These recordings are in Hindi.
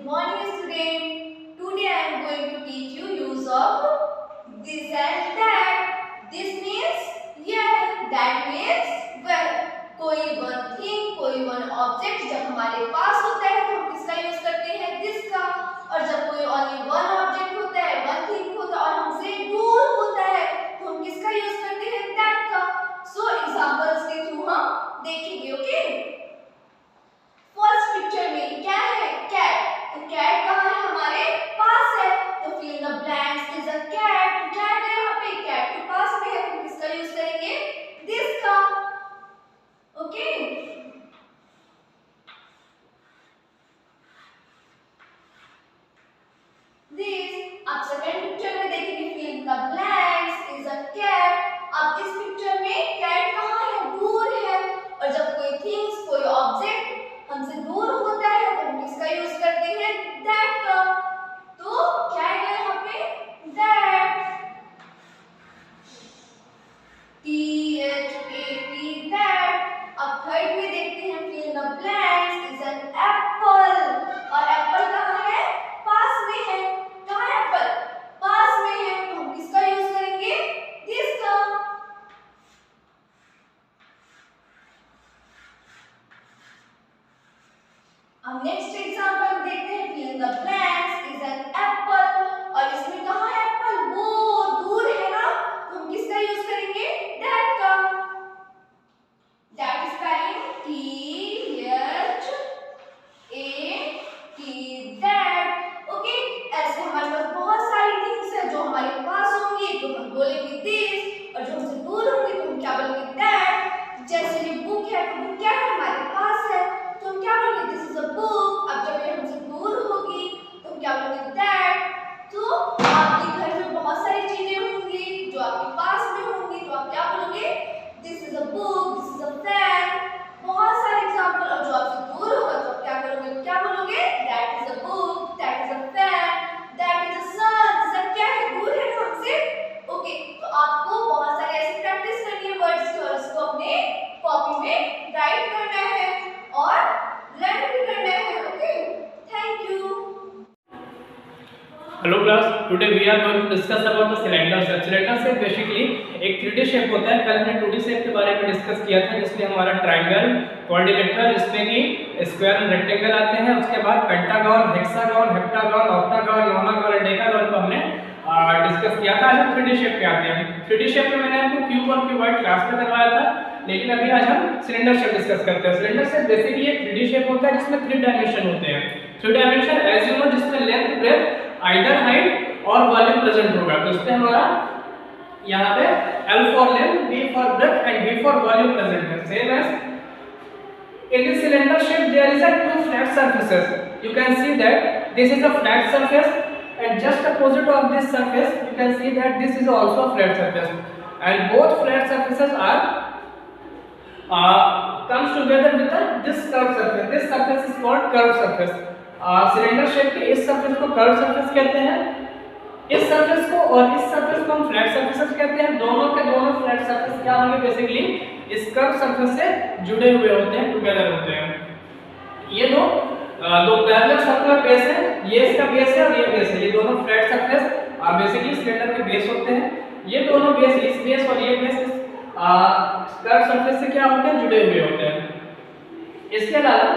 Good morning, student. Today I am going to teach you use of this and that. This means yeah, that means well. कोई one thing, कोई one object जब हमारे पास होता है तो हम किसका यूज करते हैं? this का। और जब कोई only one object होता है, one thing होता है और हमसे दूर होता है तो हम किसका यूज करते हैं? that का। So examples के थ्रू हम देखेंगे, ओके? फर्स्ट पिक्चर में क्या है? कैट। तो कैट कहाँ है? हमारे पास है। तो fill in the blanks is a cat. Cat कैट है यहाँ पे, कैट के पास में है तो किसका यूज करेंगे? दिस का, ओके? दिस। अब सेकंड पिक्चर में देखेंगे fill in the blanks is a cat. अब इस पिक्चर में कैट कहाँ है? दूर है। और जब कोई थिंग्स, कोई ऑब्जेक्ट हमसे दूर होता है तो हम किसका यूज करते हैं? दैट का। तो क्या है यहाँ पे? That, THAT, that. अब थर्ड में देखते हैं fill in the blanks is an apple. और एप्पल कहाँ है? पास में है। कहाँ है एप्पल? पास में है तो हम किसका यूज करेंगे? दिस का। अब नेक्स्ट एग्जांपल देखते हैं fill in the blanks is an apple. और इसमें कहाँ है एप्पल? वो दूर है ना तो हम किसका यूज करेंगे? दैट का। That spelling THAT, that, okay? ऐसे हमारे पास बहुत सारी थिंग्स है जो हमारे पास होंगी तो हम बोलेंगे दिस, और जो हमसे दूर होंगी तो हम क्या बोलेंगे? दैट। जैसे ये बुक है तो बुक क्या है? हमारे पास है तो हम क्या बोलेंगे? This is a book. अब जब ये हमसे दूर होगी तो हम क्या बोलेंगे? दैट। तो आपके घर में बहुत सारी चीजें होंगी जो आपके पास में होंगी तो आप क्या बोलोगे? This is a book, this is a fan. बहुत सारे एग्जांपल। और जो आपसे दूर होगा तो आप क्या करोगे? क्या बोलोगे? That is a book, that is a fan, that is a sun. Sun क्या है? दूर है ना हमसे, ओके? तो आपको बहुत सारे ऐसे प्रैक्टिस करनी है वर्ड्स की और उसको अपने कॉपी में राइट करना है और लर्न भी करना है, okay? Thank you. Hello class, today we are going to discuss about the cylinder shape. Cylinder shape basically एक 3D शेप होता है। कल हमने 2D शेप के बारे में डिस्कस किया था जिसमें हमारा ट्रायंगल, क्वाड्रिलेटरल, जिसमें कि स्क्वायर एंड रेक्टेंगल आते हैं। उसके बाद pentagon, hexagon, heptagon, octagon, नोनागन, decagon को हमने डिस्कस किया था। आज हम 3D शेप पे आते हैं। 3D शेप में मैंने आपको क्यूब और क्यूबॉइड क्लास में करवाया था, लेकिन अभी आज हम सिलेंडर शेप डिस्कस करते हैं। सिलेंडर शेप बेसिकली एक 3D शेप होता है जिसमें 3 डायमेंशन होते हैं। 3 डायमेंशन एज यू नो, जिसमें लेंथ, ब्रेथ, आइदर हाइट और वॉल्यूम प्रेजेंट होगा। तो इसमें हमारा यहाँ पे L for length, B for breadth and V for volume present है। Same as in this cylinder shape there is a two flat surfaces. You can see that this is a flat surface and just opposite of this surface you can see that this is also a flat surface, and both flat surfaces are comes together with this curved surface. This surface is called curved surface. Cylinder shape के इस सरफेस को कर्व सरफेस कहते हैं, इस सरफेस को और इस सरफेस को हम फ्लैट सरफेसेस कहते हैं। दोनों के दोनों फ्लैट सरफेस क्या होंगे? बेसिकली इस कर्व सरफेस से जुड़े हुए होते हैं, टुगेदर होते हैं। ये दो पैरेलल सर्कुलर बेस है, ये इसका बेस है और ये बेस है। ये दोनों फ्लैट सरफेस बेसिकली सिलेंडर के बेस होते हैं। ये दोनों बेस, इस बेस और ये बेस कर्व सरफेस से क्या होते हैं? जुड़े हुए होते हैं। इसके अलावा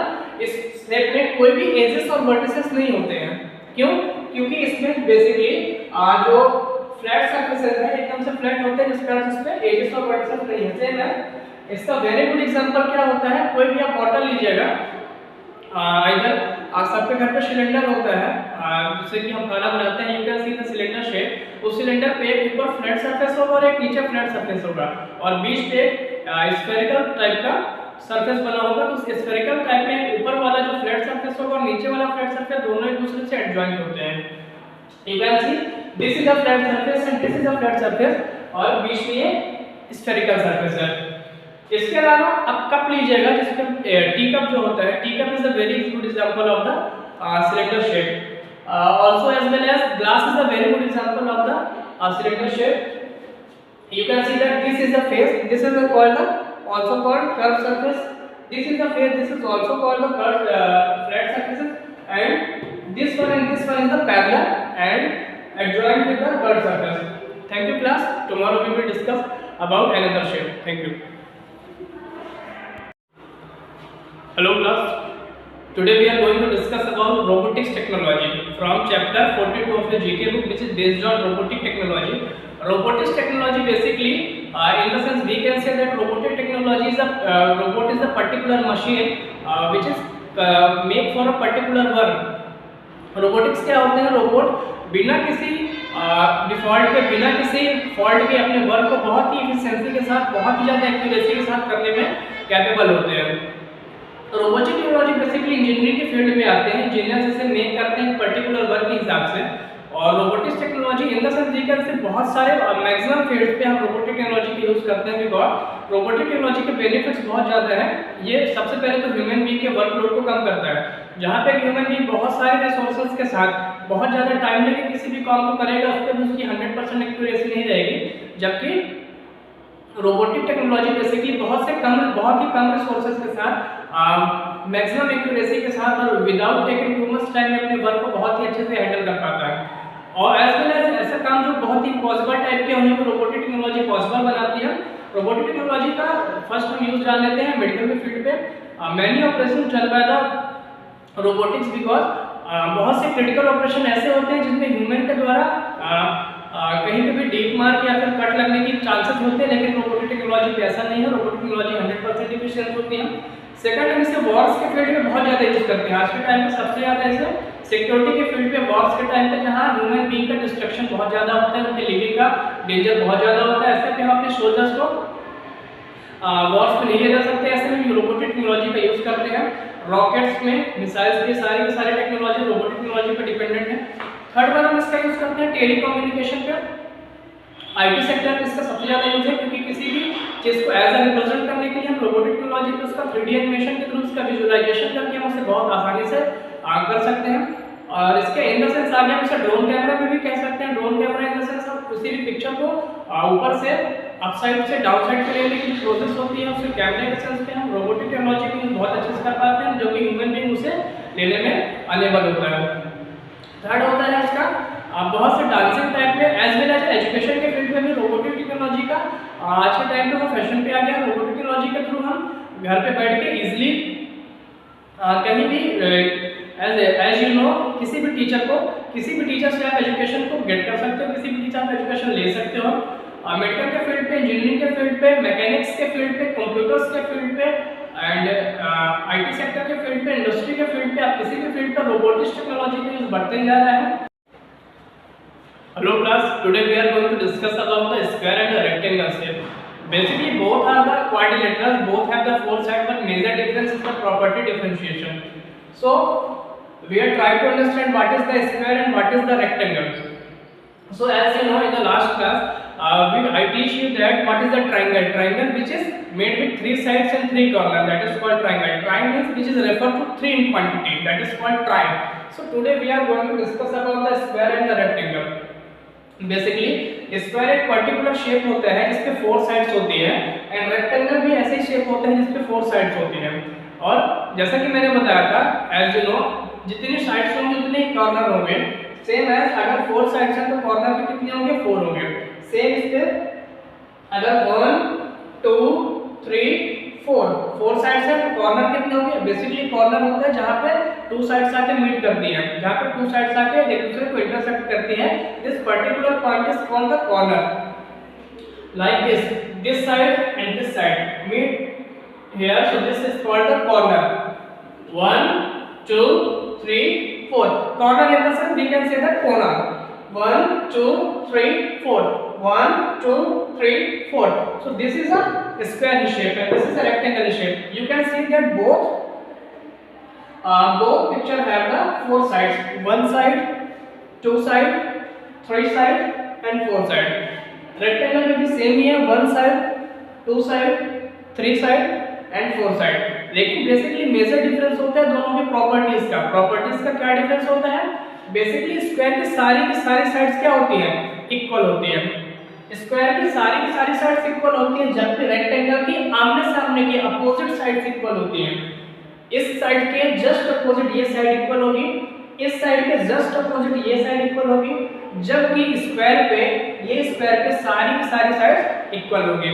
इस शेप में कोई भी एजेस और वर्टिसेस नहीं होते हैं। क्यों? क्योंकि इसमें बेसिकली जो फ्लैट सरफेसेस है एकदम से फ्लैट होते हैं, जिसका अर्थ इसमें एजेस और वर्टिसेस नहीं है। सेम है। इसका वेरी गुड एग्जांपल क्या होता है? कोई भी आप बॉटल लीजिएगा, इधर सबके घर पे सिलेंडर होता है जिससे कि हम खाना बनाते हैं। You can see the cylinder shape. उस सिलेंडर पे एक ऊपर फ्लैट सरफेस होगा और एक नीचे फ्लैट सरफेस होगा और बीच पे स्फेरिकल टाइप का सरफेस बना होगा। तो स्फेरिकल टाइप में ऊपर वाला जो फ्लैट सरफेस होगा और नीचे वाला फ्लैट सरफेस दोनों एक दूसरे से एडजॉइंट होते हैं। You can see this is a flat surface and this is a flat surface और बीच में ये स्फेरिकल सरफेस है। इसके अलावा अब कप लीजिएगा जिसमें टी कप जो होता है, tea cup is a very good example of the cylinder shape. Also as well as glass is a very good example of the cylinder shape. You can see that this is the face, this is also called curved surface. This is the face, this is also called the curved flat surfaces, and this is the parallel and adjoint with the curved surface. Thank you class. Tomorrow we will discuss about another shape. Thank you. Hello class. Today we are going to discuss about robotics technology from chapter 42 of the GK book, which is based on robotic technology. Robotics technology basically, in the sense we can say that robotic technology is robot is a particular machine which is made for a particular work. Robotics क्या होते हैं? रोबोट बिना किसी डिफॉल्ट के, बिना किसी फॉल्ट के अपने वर्क को बहुत ही इफिशिएंसी के साथ, बहुत ही ज़्यादा एक्यूरेसी के साथ करने में कैपेबल होते हैं। रोबोटिक टेक्नोलॉजी बेसिकली इंजीनियरिंग के फील्ड में आते हैं, इंजीनियर्स इसे मेक करते हैं पर्टिकुलर वर्क के हिसाब से। और robotics technology in the sense देखकर से बहुत सारे मैक्सिमम फील्ड्स पे हम रोबोटिक टेक्नोलॉजी का यूज़ करते हैं, बिकॉज रोबोटिक टेक्नोलॉजी के बेनिफिट्स बहुत ज़्यादा हैं। ये सबसे पहले तो ह्यूमन बीइंग के वर्कलोड को कम करता है। जहाँ पे ह्यूमन बीइंग बहुत सारे रिसोर्सेज के साथ बहुत ज़्यादा टाइम लेके किसी भी काम को करेगा, उस पर भी उसकी 100% एक्यूरेसी नहीं रहेगी, जबकि रोबोटिक टेक्नोलॉजी बेसिकली बहुत ही कम रिसोर्सेज के साथ मैक्सिमम एक्यूरेसी के साथ और without taking too much time में अपने वर्क को बहुत ही अच्छे से हैंडल कर पाता है। और एज वेल एज ऐसा काम जो बहुत ही पॉसिबल टाइप के उन्हें रोबोटिक टेक्नोलॉजी पॉसिबल बनाती है। रोबोटिक टेक्नोलॉजी का फर्स्ट हम यूज जान लेते हैं मेडिकल के फील्ड पे। मैनी ऑपरेशन चल रहा था रोबोटिक्स, बिकॉज बहुत से क्रिटिकल ऑपरेशन ऐसे होते हैं जिसमें ह्यूमन के द्वारा कहीं पे भी डीप मार्क या फिर कट लगने की चांसेस होते हैं, लेकिन रोबोटिक टेक्नोलॉजी पे ऐसा नहीं है। रोबोटिक टेक्नोलॉजी 100% एफिशिएंट होती है। सेकंड, हम इसे वॉर्स के फील्ड में बहुत ज़्यादा यूज करते हैं। आज के टाइम में सबसे ज़्यादा इसे सिक्योरिटी के फील्ड पे, वॉर्स के टाइम पे जहाँ ह्यूमन बीइंग का डिस्ट्रक्शन बहुत ज़्यादा होता है, उनके लिविंग का डेंजर बहुत ज़्यादा होता है, ऐसे पे हम अपने सोल्जर्स को वॉर्स पे नहीं ले जा सकते, ऐसे में रोबोटिक टेक्नोलॉजी का यूज़ करते हैं। रॉकेट्स में, मिसाइल्स के सारी टेक्नोलॉजी रोबोटिक टेक्नोलॉजी पर डिपेंडेंट है। थर्ड बार हम इसका यूज़ करते हैं टेलीकम्युनिकेशन पे। आईटी सेक्टर में इसका सबसे ज़्यादा यूज है, क्योंकि किसी भी चीज़ को एज अ रिप्रेजेंट करने के लिए हम रोबोटिक टेक्नोलॉजी पे उसका 3D एनिमेशन के थ्रू उसका विजुअलाइजेशन करके हम उसे बहुत आसानी से कर सकते हैं। और इसके इन द सेंस आगे हम इसे ड्रोन कैमरा में भी कह सकते हैं। Drone camera in the sense हम किसी भी पिक्चर को ऊपर से अप साइड से डाउन साइड पे लेने की प्रोसेस होती है, उसके कैमरे के सेंस पे हम रोबोटिक टेक्नोलॉजी को बहुत अच्छे से कर पाते हैं, जो कि ह्यूमन बीइंग उसे लेने में अनेबल होता है। थर्ड होता है इसका बहुत से डांसिंग टाइप में, एज वेल एज एजुकेशन के फील्ड में भी रोबोटिक टेक्नोलॉजी का आज के टाइम पे वो फैशन पे आ गया। रोबोटिक टेक्नोलॉजी के थ्रू हम घर पे बैठ के इजीली कहीं भी एज यू नो किसी भी टीचर से आप एजुकेशन को गेट कर सकते हो, किसी भी टीचर से एजुकेशन ले सकते हो। मेडिकल के फील्ड पे, इंजीनियरिंग के फील्ड पे, मैकेनिक्स के फील्ड पे, कंप्यूटर्स के फील्ड पे एंड आईटी सेक्टर के फील्ड पे, इंडस्ट्री के फील्ड पे, आप किसी भी फील्ड पर रोबोटिक्स टेक्नोलॉजी का यूज बढ़ते जा रहा है। Hello class, today we are going to discuss about the square and the rectangle shape. Basically both are the quadrilaterals, both have the four sides, but major difference is the property differentiation. So we are trying to understand what is the square and what is the rectangle. So as you know in the last class I teach you that what is the triangle. Triangle which is made with 3 sides and 3 corners, that is called triangle. Triangle which is referred to 3 in quantity, that is called triangle. So today we are going to discuss about the square and the rectangle. Basically square एक पर्टिकुलर शेप होता है जिसपे 4 साइड्स होती है, एंड रेक्टेंगल भी ऐसे ही शेप होता है जिसपे 4 साइड्स होती है। और जैसा कि मैंने बताया था, एज यू नो जितनी साइड्स होंगी उतने ही कॉर्नर होंगे। सेम एज अगर 4 साइड्स हैं तो कॉर्नर भी कितने होंगे? 4 होंगे। सेम इस पे अगर 1 2 3 4 साइड्स है तो कॉर्नर कितने होंगे? बेसिकली कॉर्नर होता है जहाँ पे 2 साइड्स आके मीट करती हैं, जहाँ पे 2 साइड्स आके एक दूसरे को इंटरसेक्ट करती हैं। This particular point is called the corner. Like this side and this side meet here, so this is called the corner. 1 2 3 4 corner in the sense we can say the corner. 1 2 3 4 1 2 3 4 so this is a square shape and this is a rectangle shape. You can see that both picture have the 4 sides, 1 side 2 side 3 side and 4 side. Rectangle में भी सेम ही है, 1 side 2 side 3 side and 4 side. लेकिन बेसिकली मेजर डिफरेंस होता है दोनों की प्रॉपर्टीज का। प्रॉपर्टीज का क्या डिफरेंस होता है? बेसिकली स्क्वायर की सारी साइड्स क्या होती हैं? इक्वल होती हैं। स्क्वायर की सारी साइड्स इक्वल होती हैं, जबकि रेक्टेंगल की आमने सामने की अपोजिट साइड्स इक्वल होती हैं। इस साइड के जस्ट अपोजिट ये साइड इक्वल होगी इस साइड के जस्ट अपोजिट ये साइड इक्वल होगी, जबकि स्क्वायर पे ये स्क्वायर पे सारी की सारी साइड इक्वल होगी।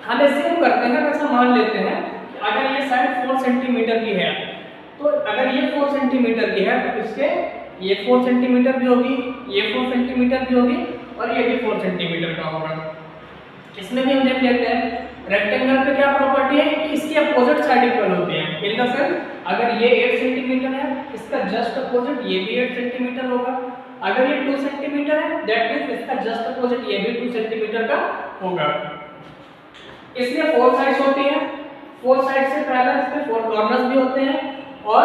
हम ऐसे करते हैं, ऐसा मान लेते हैं कि अगर ये साइड 4 सेंटीमीटर की है, तो अगर ये 4 सेंटीमीटर की है तो इसके ये 4 सेंटीमीटर भी होगी, ये 4 सेंटीमीटर भी होगी और ये भी 4 सेंटीमीटर का होगा। इसमें भी हम देख लेते हैं रेक्टेंगल पे क्या प्रॉपर्टी है कि इसकी अपोजिट साइड इक्वल होती है। इन द सेंस अगर ये 8 सेंटीमीटर है, इसका जस्ट अपोजिट ये भी 8 सेंटीमीटर होगा। अगर ये 2 सेंटीमीटर है, दैट मींस इसका जस्ट अपोजिट ये भी 2 सेंटीमीटर का होगा। इसमें 4 साइड्स होती हैं, 4 साइड से पहले इसमें 4 कॉर्नर्स भी होते हैं और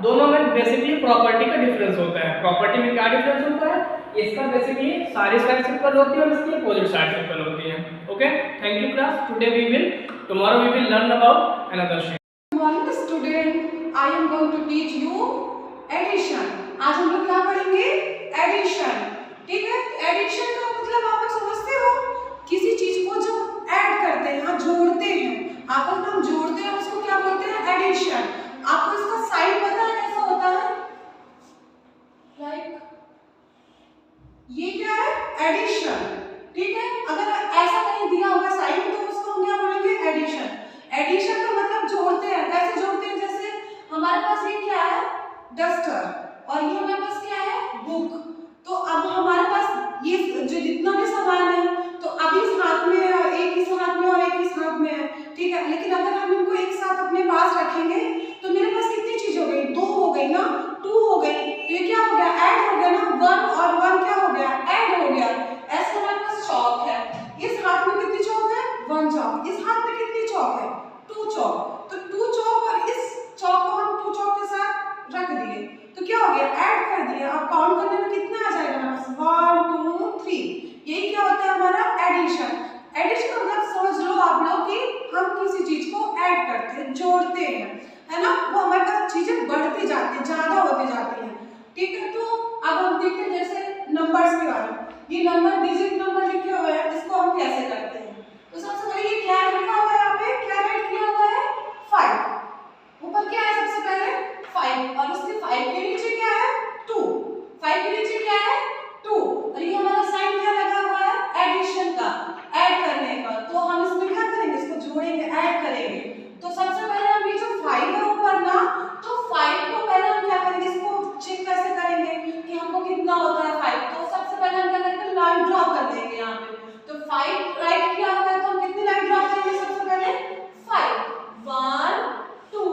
दोनों में बेसिकली प्रॉपर्टी का डिफरेंस होता है। प्रॉपर्टी में क्या डिफरेंस होता है? इसका बेसिकली सारी साइड्स इक्वल होती है और इसकी अपोजिट साइड्स इक्वल होती है। Okay, thank you class. Tomorrow we will learn about another shape. Good morning student, I am going to teach you addition. आज हम लोग क्या पढ़ेंगे? एडिशन। ठीक है, एडिशन का मतलब आप लोग समझते हो, किसी चीज को जब ऐड करते हैं या जोड़ते हैं, आपस में हम जोड़ते हैं, उसको क्या बोलते हैं? एडिशन। आपको इसका साइन पता है कैसा होता है? लाइक ये क्या है? एडिशन। ठीक है, अगर ऐसा कहीं दिया हुआ साइन तो उसको हम क्या बोलेंगे? एडिशन। एडिशन का मतलब जोड़ते हैं। कैसे जोड़ते हैं? जैसे हमारे पास ये क्या है? डस्टर, और ये हमारे पास क्या है? बुक। तो अब हमारे पास ये जो जितना भी सामान है, तो अभी इस हाथ में है और एक इस हाथ में और एक इस हाथ में है, ठीक है। लेकिन अगर हम इनको एक साथ अपने पास रखेंगे तो मेरे पास कितनी चीज हो गई? 2 हो गई ना, 2 हो गई। तो ये क्या हो गया? ऐड हो गया ना, 1 और 1 क्या हो गया? ऐड हो गया। ऐसे हमारे पास चौक है, इस हाथ में कितनी चौक है? 1 चौक। इस हाथ में कितनी चौक है? 2 चौक। तो 2 चौक और इस चौक को हम 2 चौक के साथ रख दिए, तो क्या हो गया? ऐड कर दिया। अब काउंट करने में कितना आ जाएगा हमारे पास? 1 2 3। यही क्या होता है? हमारा एडिशन। एडिशन का मतलब समझ लो आप लोग कि हम किसी चीज को ऐड करते हैं, जोड़ते हैं, है ना। वो हमारे पास चीजें बढ़ती जाती है, ज्यादा होती जाती है, ठीक है। तो अब हम देखते हैं जैसे नंबर्स के बारे में। ये नंबर, डिजिट नंबर लिखे हुए हैं, इसको हम कैसे करते हैं? तो सबसे पहले ये क्या लिखा हुआ है? यहाँ पे क्या राइट किया हुआ है? 5। ऊपर क्या है? सबसे पहले 5 और उसके 5 के नीचे क्या है? 2। 5 के नीचे क्या है? 2। और ये हमारा साइन क्या लगा हुआ है? एडिशन का, ऐड करने का। तो हम इसमें क्या करेंगे? इसको जोड़ेंगे, ऐड करेंगे। तो सबसे पहले हम ये जो 5 है ऊपर ना, तो 5 को पहले हम क्या करेंगे? इसको चेक कैसे करेंगे कि हमको कितना होता है 5? तो सबसे पहले हम क्या करेंगे? लाइन ड्रॉ कर देंगे यहाँ पे। तो 5 राइट किया हुआ है, तो हम कितनी लाइन ड्रॉ करेंगे? सबसे पहले 5 1 2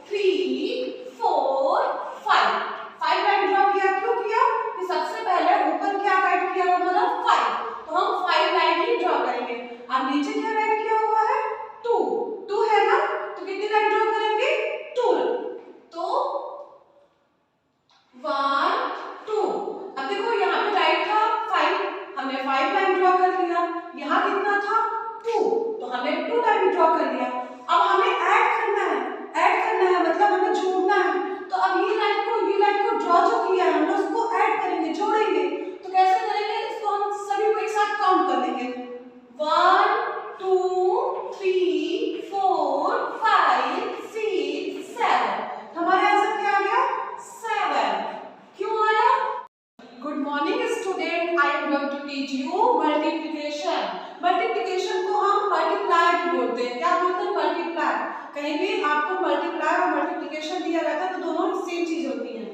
3 4 5 लाइन ड्रॉ किया। क्यों किया? कि सबसे पहले ऊपर क्या राइट किया हुआ? मतलब 5, तो हम 5 लाइन ही ड्रॉ करेंगे। अब नीचे क्या राइट किया हुआ है? 2 है ना, तो कितनी लाइन ड्रॉ करेंगे? 2। तो 1 2। अब देखो यहाँ पे राइट था 5, हमने 5 लाइन ड्रॉ कर लिया। यहाँ कितना था? 2, तो हमने 2 लाइन ड्रॉ कर लिया। अब हमें ऐड करना है, ऐड करना है मतलब हमें जोड़ना है। तो अब ये लाइन को ड्रॉ जो किया है हमने उसको ऐड करेंगे, जोड़ेंगे। तो कैसे करेंगे? इसको हम सभी को एक साथ काउंट कर लेंगे। 1 2 3 4 5 6 7। हमारा आंसर क्या आ गया? 7। क्यों आया? Good morning student, I am going to teach you multiplication. Multiplication को हम मल्टीप्लाई भी बोलते हैं। क्या बोलते हैं? मल्टीप्लाई। कहीं भी आपको मल्टीप्लाई और मल्टीप्लिकेशन दिया रहता है तो दोनों सेम चीज होती है।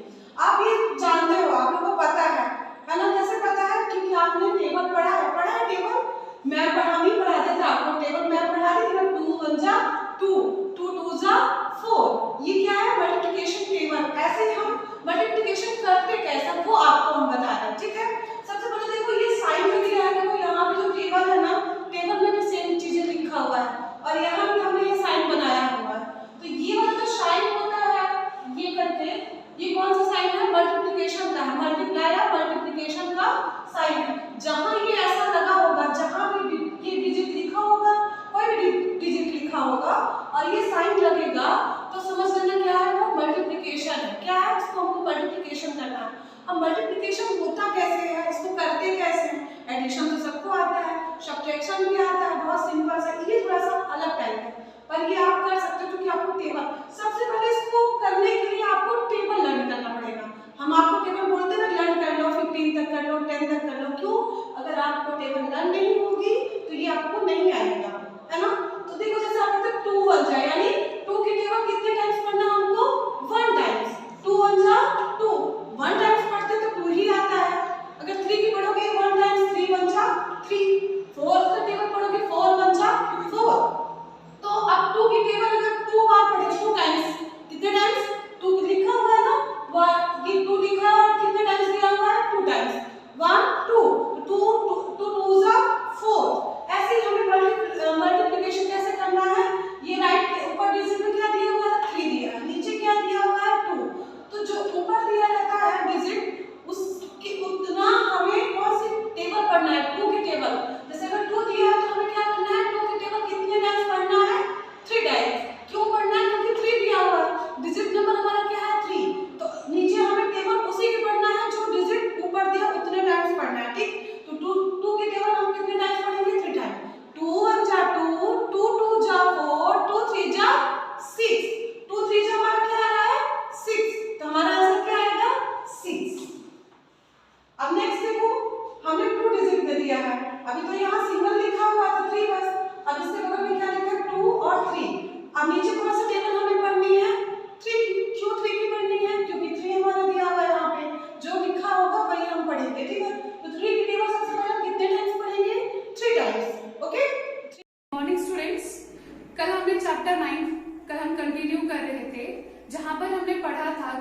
आप ये जानते हो, आप लोगों को पता है ना? कैसे पता है? क्योंकि आपने टेबल पढ़ा है टेबल। मैं हम ही पढ़ाते थे आपको टेबल। मैं पढ़ा रही थी ना, 2 1 जा 2 2 2 जा 4। ये क्या है? Multiplication table. ऐसे हम मल्टीप्लिकेशन करते कैसा वो आपको हम बता रहे हैं, ठीक है। सबसे पहले देखो ये साइन जो दिया है, देखो यहाँ पे जो टेबल है ना, टेबल में भी सेम चीजें लिखा हुआ है और यहाँ पे हमने ये साइन बनाया हुआ है। तो ये वाला जो साइन होता है ये करके, ये कौन सा साइन है? मल्टीप्लिकेशन का है। मल्टीप्लाई या मल्टीप्लिकेशन का साइन है। जहां ये ऐसा लगा होगा, जहां भी ये डिजिट लिखा होगा, कोई भी डिजिट लिखा होगा और ये साइन लगेगा, तो समझ लेना क्या है? वो मल्टीप्लिकेशन है। क्या है? उसको हमको मल्टीप्लिकेशन करना है। अब मल्टीप्लिकेशन होता कैसे है? इसको करते कैसे हैं? एडिशन तो सबको आता है, सब्ट्रैक्शन भी आता है, बहुत सिंपल सा। ये थोड़ा सा अलग टाइप है, पर ये आप कर सकते हो क्योंकि आपको टेबल, सबसे पहले इसको करने के लिए आपको टेबल लर्न करना पड़ेगा।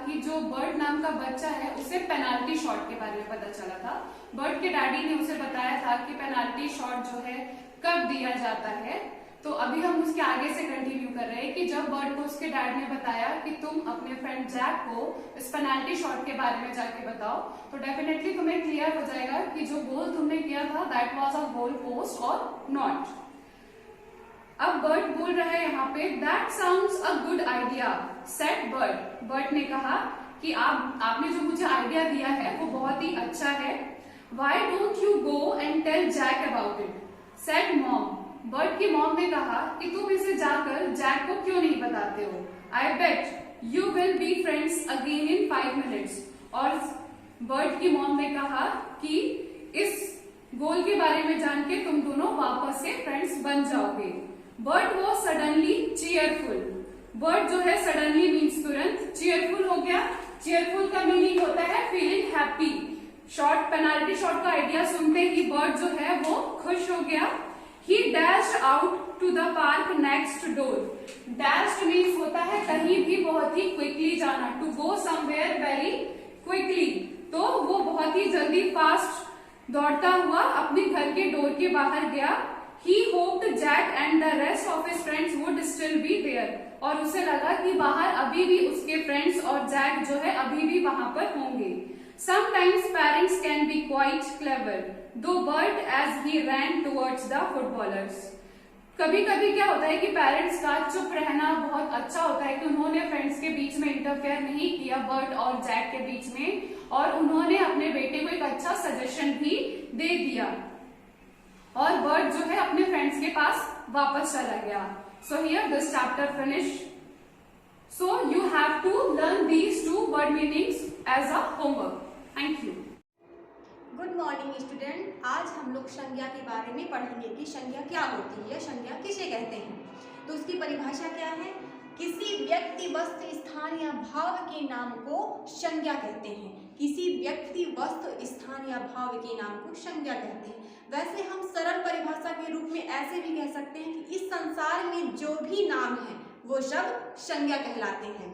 कि जो बर्ड नाम का बच्चा है उसे पेनाल्टी शॉट के बारे में पता चला था। बर्ड के डैडी ने उसे बताया था कि पेनाल्टी शॉट जो है कब दिया जाता है। तो अभी हम उसके आगे से कंटिन्यू कर रहे हैं कि जब बर्ड को उसके डैड ने बताया कि तुम अपने फ्रेंड जैक को इस पेनाल्टी शॉट के बारे में जाके बताओ, तो डेफिनेटली तुम्हें क्लियर हो जाएगा कि जो गोल तुमने किया था that was a goal post और नॉट। अब बर्ड बोल रहा है यहाँ पे that sounds a good idea said bird. Bird ने कहा कि आपने जो मुझे आइडिया दिया है वो बहुत ही अच्छा है। Why don't you go and tell Jack about it said mom. Bird की मॉम ने कहा कि तुम इसे जाकर जैक को क्यों नहीं बताते हो। I bet you will be friends again in 5 minutes. और बर्ड की मॉम ने कहा कि इस गोल के बारे में जान के तुम दोनों वापस से फ्रेंड्स बन जाओगे। Bird was suddenly cheerful. Bird जो है सडनली मीन्स तुरंत, चीयरफुल हो गया। चीयरफुल का मीनिंग होता है feeling happy. Short penalty shot का आइडिया सुनते ही बर्ड जो है वो खुश हो गया। He dashed out to the park next door. Dashed means होता है कहीं भी बहुत ही क्विकली जाना, to go somewhere very quickly। तो वो बहुत ही जल्दी फास्ट दौड़ता हुआ अपने घर के डोर के बाहर गया। He hoped Jack and the rest of his friends would still be there। और उसे लगा कि बाहर अभी भी उसके फ्रेंड्स और जैक जो है अभी भी वहां पर होंगे। Sometimes parents can be quite clever, though Bert as he ran towards the footballers। कभी कभी क्या होता है कि पेरेंट्स का चुप रहना बहुत अच्छा होता है कि उन्होंने फ्रेंड्स के बीच में इंटरफेयर नहीं किया बर्ट और जैक के बीच में, और उन्होंने अपने बेटे को एक अच्छा सजेशन भी दे दिया और बर्ट जो है अपने फ्रेंड्स के पास वापस चला गया। So here this chapter finish. So you have to learn these 2 word meanings as a homework. Thank you. Good morning student. आज हम लोग संज्ञा के बारे में पढ़ेंगे कि संज्ञा क्या होती है, संज्ञा किसे कहते हैं। तो उसकी परिभाषा क्या है। किसी व्यक्ति, वस्तु, स्थान या भाव के नाम को संज्ञा कहते हैं। किसी व्यक्ति, वस्तु, स्थान या भाव के नाम को संज्ञा कहते हैं। वैसे हम सरल परिभाषा के रूप में ऐसे भी कह सकते हैं कि इस संसार में जो भी नाम है वो सब संज्ञा कहलाते हैं।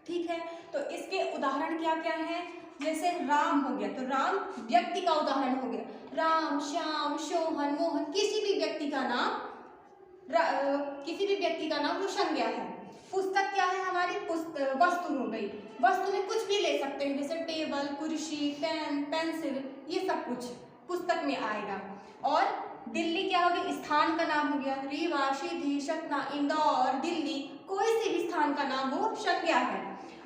ठीक है, तो इसके उदाहरण क्या क्या है। जैसे राम हो गया, तो राम व्यक्ति का उदाहरण हो गया। राम, श्याम, सोहन, मोहन, किसी भी व्यक्ति का नाम वो संज्ञा है। पुस्तक क्या है हमारी, वस्तु हो गई। वस्तु में कुछ भी ले सकते हैं, जैसे टेबल, कुर्सी, पेन, पेंसिल, ये सब कुछ पुस्तक में आएगा। और दिल्ली क्या हो गया, स्थान का नाम हो गया। रीवा, सीधी, सतना, इंदौर, दिल्ली, कोई से भी स्थान का नाम वो संज्ञा है।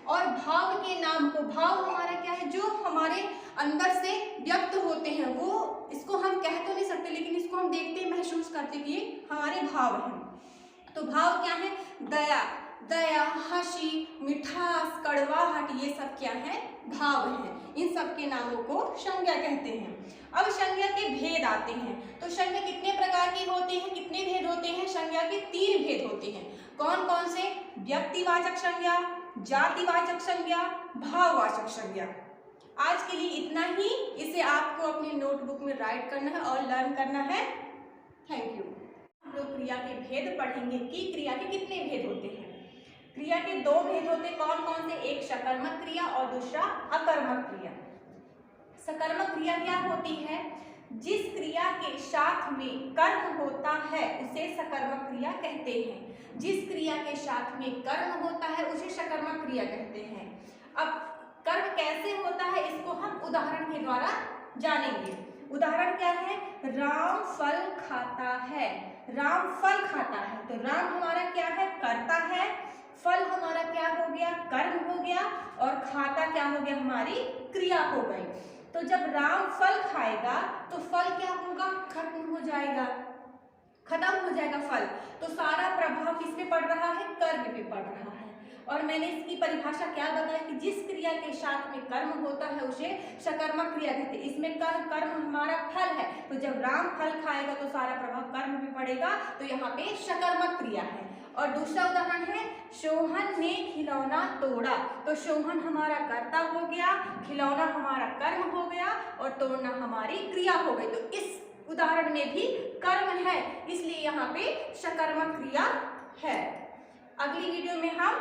और भाव के नाम को, भाव हमारा क्या है, जो हमारे अंदर से व्यक्त होते हैं, वो इसको हम कह तो नहीं सकते, लेकिन इसको हम देखते महसूस करते कि ये हमारे भाव हैं। तो भाव क्या है, दया, हंसी, मिठास, कड़वाहट, ये सब क्या है, भाव हैं। इन सब के नामों को संज्ञा कहते हैं। अब संज्ञा के भेद आते हैं। तो संज्ञा कितने प्रकार की होते हैं, कितने भेद होते हैं। संज्ञा के 3 भेद होते हैं। कौन कौन से, व्यक्तिवाचक संज्ञा, जातिवाचक संज्ञा, भाववाचक संज्ञा। आज के लिए इतना ही। इसे आपको अपनी नोटबुक में राइट करना है और लर्न करना है। Thank you. हम लोग क्रिया के भेद पढ़ेंगे कि क्रिया के कितने भेद होते हैं। क्रिया के 2 भेद होते हैं। कौन कौन से, एक सकर्मक क्रिया और दूसरा अकर्मक क्रिया। सकर्मक क्रिया क्या होती है, जिस क्रिया के साथ में कर्म होता है उसे सकर्मक क्रिया कहते हैं। जिस क्रिया के साथ में कर्म होता है उसे सकर्मक क्रिया कहते हैं। अब कर्म कैसे होता है इसको हम उदाहरण के द्वारा जानेंगे। उदाहरण क्या है, राम फल खाता है। राम फल खाता है, तो राम हमारा क्या है, कर्ता है। फल हमारा क्या हो गया, कर्म हो गया। और खाता क्या हो गया, हमारी क्रिया हो गई। तो जब राम फल खाएगा तो फल क्या होगा, खत्म हो जाएगा, खत्म हो जाएगा फल। तो सारा प्रभाव किस पे पड़ रहा है, कर्म पे पड़ रहा है। और मैंने इसकी परिभाषा क्या बताई कि जिस क्रिया के साथ में कर्म होता है उसे सकर्मक क्रिया कहते हैं। इसमें कर्म हमारा फल है, तो जब राम फल खाएगा तो सारा प्रभाव कर्म पे पड़ेगा, तो यहाँ पे सकर्मक क्रिया है। और दूसरा उदाहरण है, सोहन ने खिलौना तोड़ा। तो सोहन हमारा कर्ता हो गया, खिलौना हमारा कर्म हो गया और तोड़ना हमारी क्रिया हो गई। तो इस उदाहरण में भी कर्म है, इसलिए यहाँ पे सकर्मक क्रिया है। अगली वीडियो में हम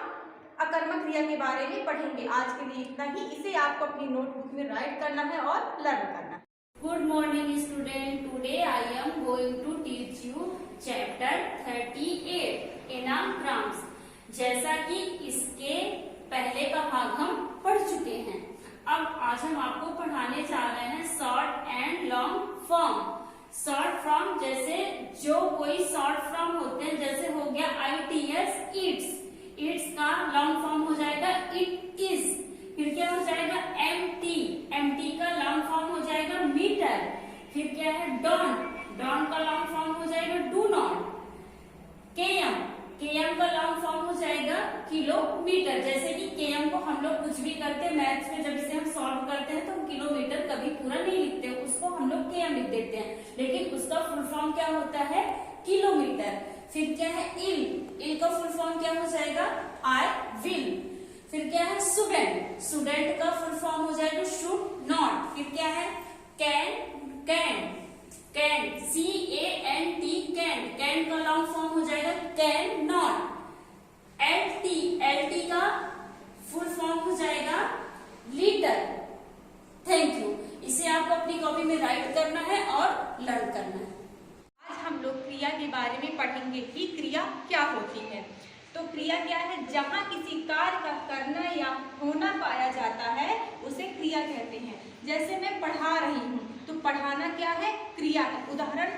अकर्मक क्रिया के बारे में पढ़ेंगे। आज के लिए इतना ही। इसे आपको अपनी नोटबुक में राइट करना है और लर्न करना है। Good morning student. Today I am going to teach you chapter 38 anagrams. जैसा कि इसके पहले का भाग हम पढ़ चुके हैं, अब आज हम आपको पढ़ाने जा रहे हैं short and long form. Short form जैसे जो कोई शॉर्ट फॉर्म होते हैं, जैसे हो गया ITS इट्स, इट्स का लॉन्ग फॉर्म हो जाएगा इट इज। फिर क्या हो जाएगा MT, MT का लॉन्ग फॉर्म हो जाएगा मीटर। फिर क्या है डॉन, डॉन का लॉन्ग फॉर्म हो जाएगा डू नॉट। KM, KM का लॉन्ग फॉर्म हो जाएगा किलोमीटर। जैसे कि KM को हम लोग कुछ भी करते हैं मैथ्स में, जब इसे हम सॉल्व करते हैं तो हम किलोमीटर कभी पूरा नहीं लिखते, उसको हम लोग KM लिख देते हैं, लेकिन उसका फुल फॉर्म क्या होता है किलोमीटर। फिर क्या है इल, इल का फुल फॉर्म क्या हो जाएगा आई विल। फिर क्या है स्टूडेंट, स्टूडेंट का फुल फॉर्म हो जाएगा शुड नॉट। फिर क्या है can, can, can CANT, can, can का लॉन्ग फॉर्म हो जाएगा कैन नॉट। LT, LT का फुल फॉर्म हो जाएगा लीटर। Thank you. इसे आपको अपनी कॉपी में राइट करना है और लर्न करना है। आज हम लोग क्रिया के बारे में पढ़ेंगे कि क्रिया क्या होती है। तो क्रिया क्या है? जहाँ किसी कार्य का करना या होना पाया जाता है उसे क्रिया कहते हैं। जैसे मैं पढ़ा रही हूँ तो पढ़ाना क्या है? क्रिया है। उदाहरण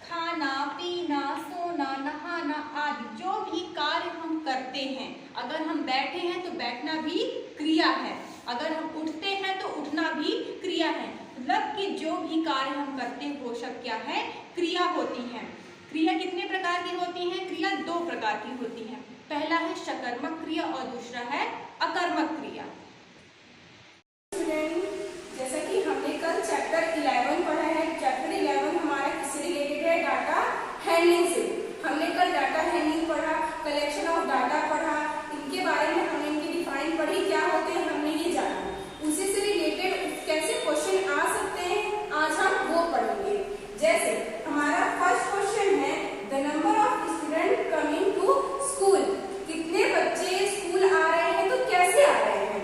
खाना, पीना, सोना, नहाना आदि जो भी कार्य हम करते हैं। अगर हम बैठे हैं तो बैठना भी क्रिया है, अगर हम उठते हैं तो उठना भी क्रिया है। मतलब कि जो भी कार्य हम करते हैं वो सब क्या है? क्रिया होती है। क्रिया कितने प्रकार की होती है? क्रिया दो प्रकार की होती है। पहला है सकर्मक क्रिया और दूसरा है अकर्मक क्रिया। जैसा कि हमने कल चैप्टर 11 पढ़ा है, चैप्टर 11 हमारा किससे रिलेटेड है? डाटा हैंडलिंग से। हमने कल डाटा हैंडलिंग पढ़ा, कलेक्शन ऑफ डाटा पढ़ा, इनके बारे में हमने इनकी डिफाइन पढ़ी, क्या होते हैं हमने ये जाना। उसी से रिलेटेड कैसे क्वेश्चन आ सकते हैं आज हम वो पढ़ेंगे। जैसे हमारा फर्स्ट क्वेश्चन है the number of student coming to school. कितने बच्चे स्कूल आ रहे हैं, तो कैसे आ रहे हैं?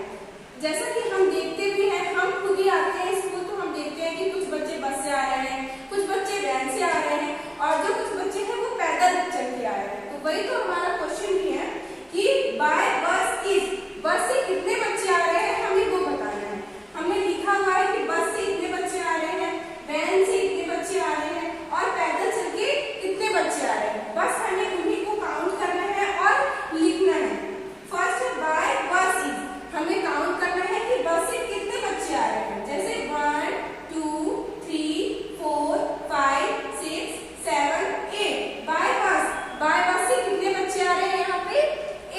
जैसा कि हम देखते भी हैं, हम खुद ही आते हैं स्कूल तो हम देखते हैं कि कुछ बच्चे बस से आ रहे हैं, कुछ बच्चे वैन से आ रहे हैं और जो कुछ बच्चे हैं वो पैदल चल के आ रहे हैं। तो वही तो हमारा क्वेश्चन भी है कि बाय बस इज, बस से कितने बच्चे आ रहे हैं हमें वो बताना है। हमने लिखा हुआ है कि बस से इतने बच्चे आ रहे हैं, वैन से इतने बच्चे आ रहे हैं और पैदल चल के कितने बच्चे आ रहे हैं। बस हमें उन्हीं को काउंट करना है और लिखना है। फर्स्ट बाय बस इज, हमें काउंट करना है कि बस से कितने बच्चे आ रहे हैं। जैसे 1 2 3 4 5 6 7 8। बाय बस से कितने बच्चे आ रहे हैं? यहाँ पे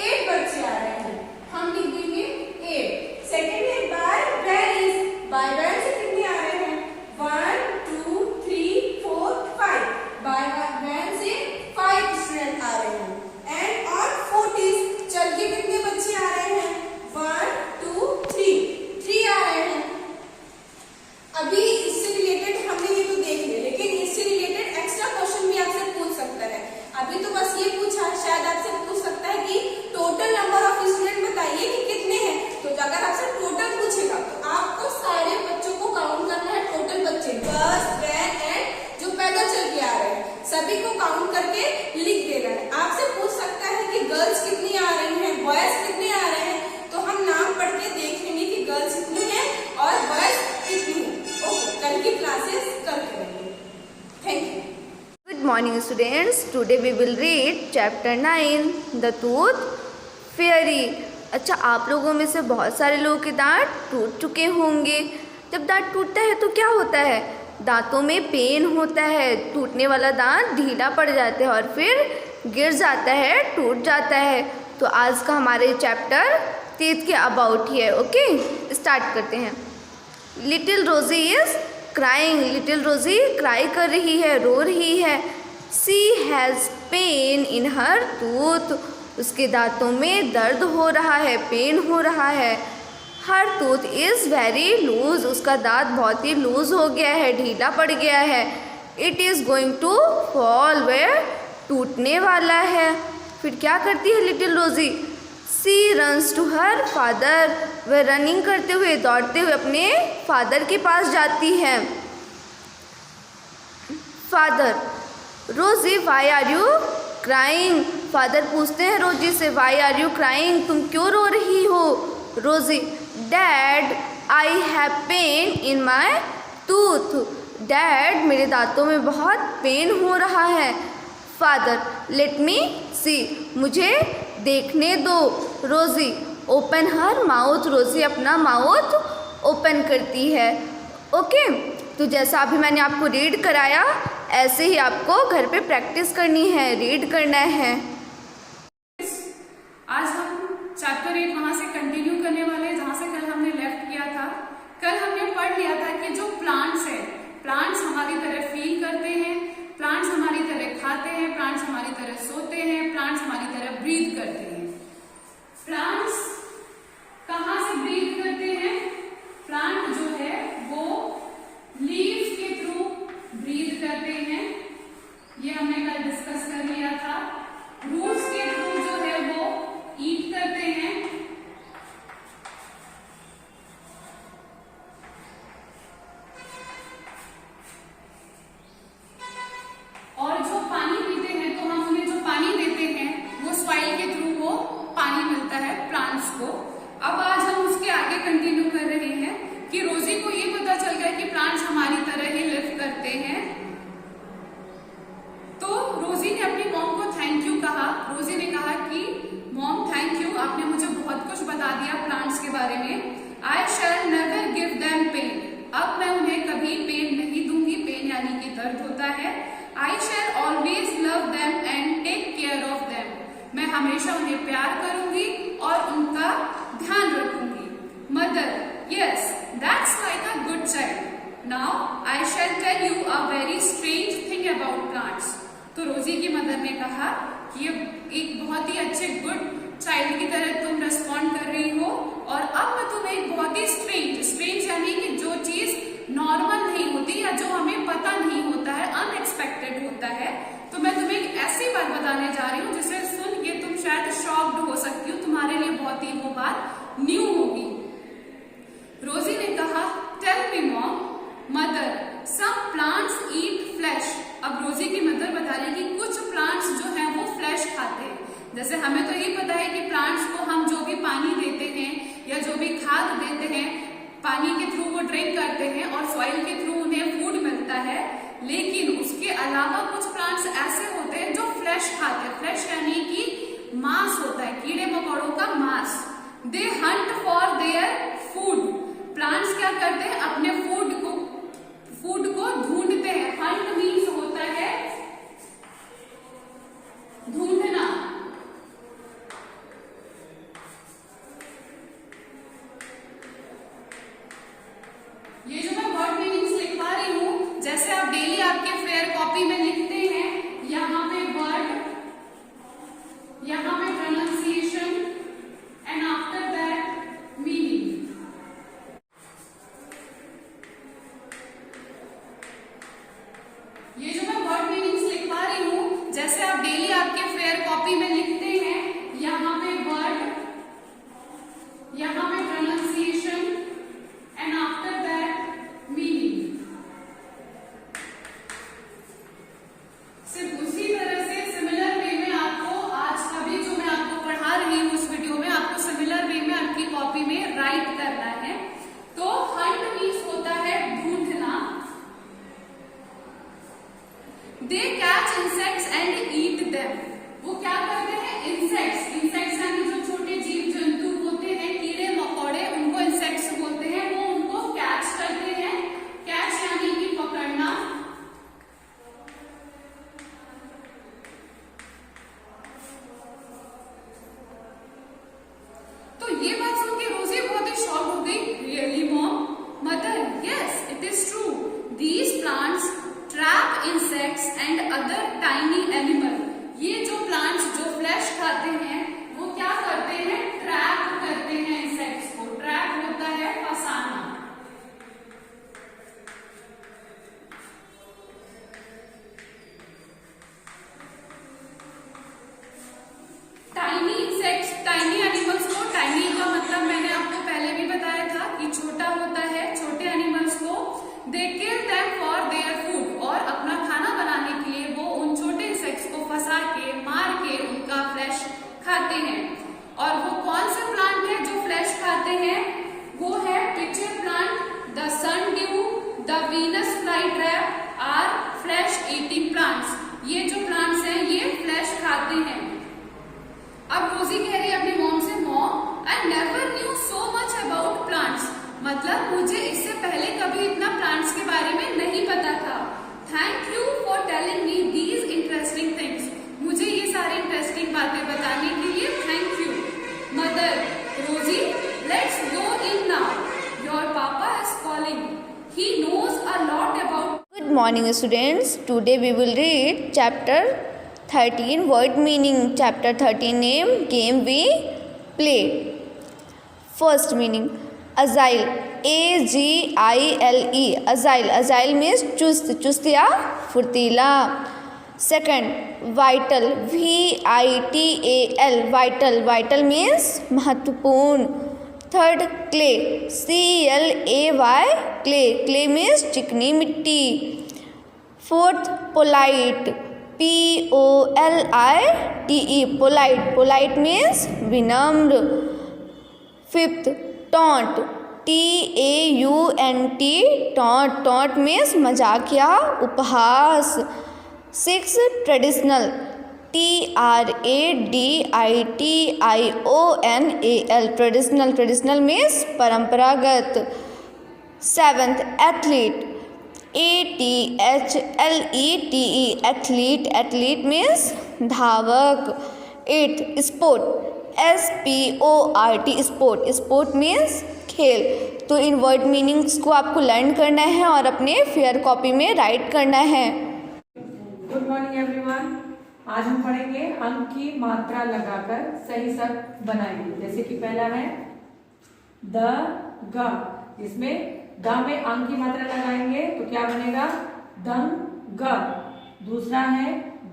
8 बच्चे आ रहे हैं, हम लिख देंगे 8। सेकेंड है by van is, by van से कितने आ रहे हैं? 1 2 3 4 5। बाय वैन से 5 स्टूडेंट आ रहे हैं। एंड ऑन फुट इज, चल के कितने बच्चे आ रहे हैं? 1 2 3 आ रहे हैं। अभी इससे रिलेटेड हमने ये तो देख लिया, लेकिन इससे रिलेटेड एक्स्ट्रा क्वेश्चन भी आपसे पूछ सकता है। अभी तो बस ये पूछा, शायद आपसे पूछ सकता है कि टोटल नंबर ऑफ स्टूडेंट बताइए कि कितने हैं। तो अगर आपसे टोटल पूछेगा तो आपको सारे बच्चों को काउंट करना है, टोटल बच्चे बस वैन एंड जो पैदल चल के आ रहे हैं सभी को काउंट करके लिख देना है। आपसे पूछ सकता है कि गर्ल्स कितनी आ रही हैं, बॉयज कितने आ रहे हैं, तो हम नाम पढ़ के देख लेंगे कि गर्ल्स कितनी है और बॉयज कितनी है। ओके, कल की क्लासेस कल करेंगे। Thank you. Good morning students. Today we will read chapter 9 The Tooth Fairy. अच्छा, आप लोगों में से बहुत सारे लोगों के दांत टूट चुके होंगे। जब दांत टूटता है तो क्या होता है? दांतों में पेन होता है, टूटने वाला दांत ढीला पड़ जाता है और फिर गिर जाता है, टूट जाता है। तो आज का हमारे चैप्टर टीथ के अबाउट ही है। ओके, स्टार्ट करते हैं। Little Rosie is crying, little Rosie cry कर रही है, रो रही है। She has pain in her tooth, उसके दांतों में दर्द हो रहा है, पेन हो रहा है। हर टूथ इज़ वेरी लूज, उसका दांत बहुत ही लूज हो गया है, ढीला पड़ गया है। It is going to fall, वह टूटने वाला है। फिर क्या करती है लिटिल रोजी? सी रन्स टू हर फादर, वह रनिंग करते हुए दौड़ते हुए अपने फादर के पास जाती है। Father, Rosie why are you crying, father पूछते हैं रोजी से वाई आर यू क्राइंग, तुम क्यों रो रही हो। रोजी, dad I have pain in my tooth, dad मेरे दांतों में बहुत पेन हो रहा है। फादर, लेट मी सी, मुझे देखने दो। रोजी, ओपन हर माउथ, रोजी अपना माउथ ओपन करती है। ओके, तो जैसा अभी मैंने आपको रीड कराया ऐसे ही आपको घर पे प्रैक्टिस करनी है, रीड करना है। आज हम चैप्टर 8 वहां से कंटिन्यू करने वाले हैं जहां से कल हमने लेफ्ट किया था। कल हमने पढ़ लिया था कि जो प्लांट्स है, प्लांट्स हमारी तरह फील करते हैं, प्लांट्स हमारी तरह खाते हैं, प्लांट्स हमारी तरह सोते हैं, प्लांट्स हमारी तरह ब्रीथ करते हैं। प्लांट्स कहाँ से ब्रीथ करते हैं? प्लांट जो है वो लीव्स के थ्रू ब्रीथ करते हैं, ये हमने कल डिस्कस कर लिया था। रूट्स के थ्रू जो है वो ईट करते हैं, और जो पानी पीते हैं तो हम उन्हें जो पानी देते हैं वो सॉइल के थ्रू वो पानी मिलता है प्लांट्स को। अब आज हम उसके आगे कंटिन्यू कर रहे हैं कि रोजी को ये पता चल गया कि प्लांट्स हमारी तरह ही लिव करते हैं, तो रोजी ने अपनी मॉम को थैंक यू कहा। रोजी ने कहा कि मॉम थैंक यू, आपने मुझे बहुत कुछ बता दिया प्लांट्स के बारे में। I shall never give them pain, अब मैं उन्हें कभी पेन नहीं दूंगी, पेन यानी कि दर्द होता है। I shall always love them and take care of them, मैं हमेशा उन्हें प्यार करूंगी और उनका ध्यान रखूंगी। Mother, yes that's like a good child, now I shall tell you a very strange thing about plants. तो रोजी की मदर ने कहा कि ये एक बहुत ही अच्छे गुड चाइल्ड की तरह तुम रिस्पॉन्ड कर रही हो, और अब मैं तुम्हें एक बहुत ही स्ट्रेंज यानी कि जो चीज नॉर्मल नहीं होती या जो हमें पता नहीं होता है, अनएक्सपेक्टेड होता है, तो मैं तुम्हें एक ऐसी बात बताने जा रही हूँ जिसे सुन के तुम शायद शॉक्ड हो सकती हो, तुम्हारे लिए बहुत ही वो बात न्यू होगी। रोजी ने कहा tell me mom. Mother, some plants eat flesh, अब रोजी की मदर बता रही कि कुछ प्लांट्स जो हैं वो फ्लैश खाते हैं। जैसे हमें तो ये पता है कि प्लांट्स को हम जो भी पानी देते हैं या जो भी खाद देते हैं, पानी के थ्रू वो ड्रिंक करते हैं और सॉइल के थ्रू उन्हें फूड मिलता है, लेकिन उसके अलावा कुछ प्लांट्स ऐसे होते हैं जो फ्लैश खाते हैं। फ्लैश यानी कि मांस होता है, कीड़े मकोड़ों का मांस। दे Hunt for their food, plants क्या करते हैं अपने फूड को ढूंढते हैं। हंट मीन्स होता है ढूंढना। ये जो मैं वर्ड मीनिंग्स लिखवा रही हूं, जैसे आप डेली आपके फेयर कॉपी में लिखते हैं, यहाँ पे वर्ड, यहाँ पे pronunciation and after that meaning. They kill them for their food, और अपना खाना बनाने के लिए वो उन छोटे इंसेक्ट्स को फंसा के मार के उनका फ्लैश खाते हैं। और वो कौन से प्लांट है जो फ्लैश खाते हैं? वो है pitcher plant, the sundew, the Venus fly trap are flesh eating plants. ये जो प्लांट्स हैं ये फ्लैश खाते हैं। अब रोजी कह रही है अपनी मॉम से, mom I never knew so much about plants, मतलब मुझे इससे पहले कभी इतना प्लांट्स के बारे में नहीं पता था। Thank you for telling me these interesting things, मुझे ये सारे इंटरेस्टिंग बातें बताने के लिए thank you. Mother, Rosie let's go in now, your papa is calling, he knows a lot about. Good morning students. Today we will read chapter 13 word meaning. Chapter 13 name game we play. First meaning agile, A-G-I-L-E, agile. Agile means चुस्त, चुस्त या फुर्तीला. Second vital, V-I-T-A-L, vital. Vital means महत्वपूर्ण. Third clay, C-L-A-Y, clay. Clay means चिकनी मिट्टी. Fourth polite, P-O-L-I-T-E, polite. Polite means विनम्र. Fifth taunt, T-A-U-N-T, taunt. Taunt means मजाक या उपहास. Six traditional, T-R-A-D-I-T-I-O-N-A-L, traditional. Traditional means परंपरागत. Seventh athlete, A-T-H-L-E-T-E, athlete. Athlete means धावक. Eighth sport, S-P-O-R-T, sport. Sport means खेल. तो इन वर्ड मीनिंग्स को आपको लर्न करना है और अपने फेयर कॉपी में राइट करना है. Good morning everyone. आज हम पढ़ेंगे अंक की मात्रा लगाकर सही शब्द बनाएंगे. जैसे कि पहला है द ग, इसमें ग में अंक की मात्रा लगाएंगे तो क्या बनेगा? दंग ग. दूसरा है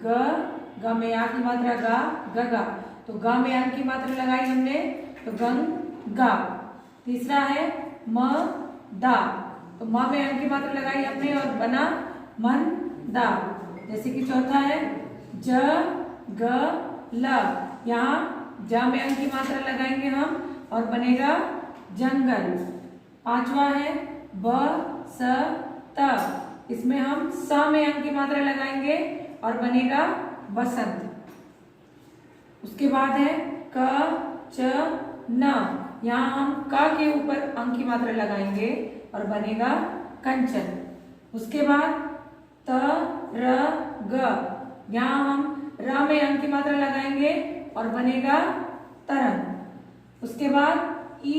ग, ग में आ की मात्रा गा, गगा. तो ग में अंक की मात्रा लगाई हमने तो गंग गा. तीसरा है म दा, तो म में अंक की मात्रा लगाई हमने और बना मन दा. जैसे कि चौथा है ज ग ल, यहाँ ज में अंक की मात्रा लगाएंगे हम और बनेगा जंगल. पांचवा है ब स त, इसमें हम स में अंक की मात्रा लगाएंगे और बनेगा बसंत. उसके बाद है क च न, यहाँ हम क के ऊपर अंक की मात्रा लगाएंगे और बनेगा कंचन. उसके बाद त र ग, यहाँ हम र में अंक की मात्रा लगाएंगे और बनेगा तरंग. उसके बाद ई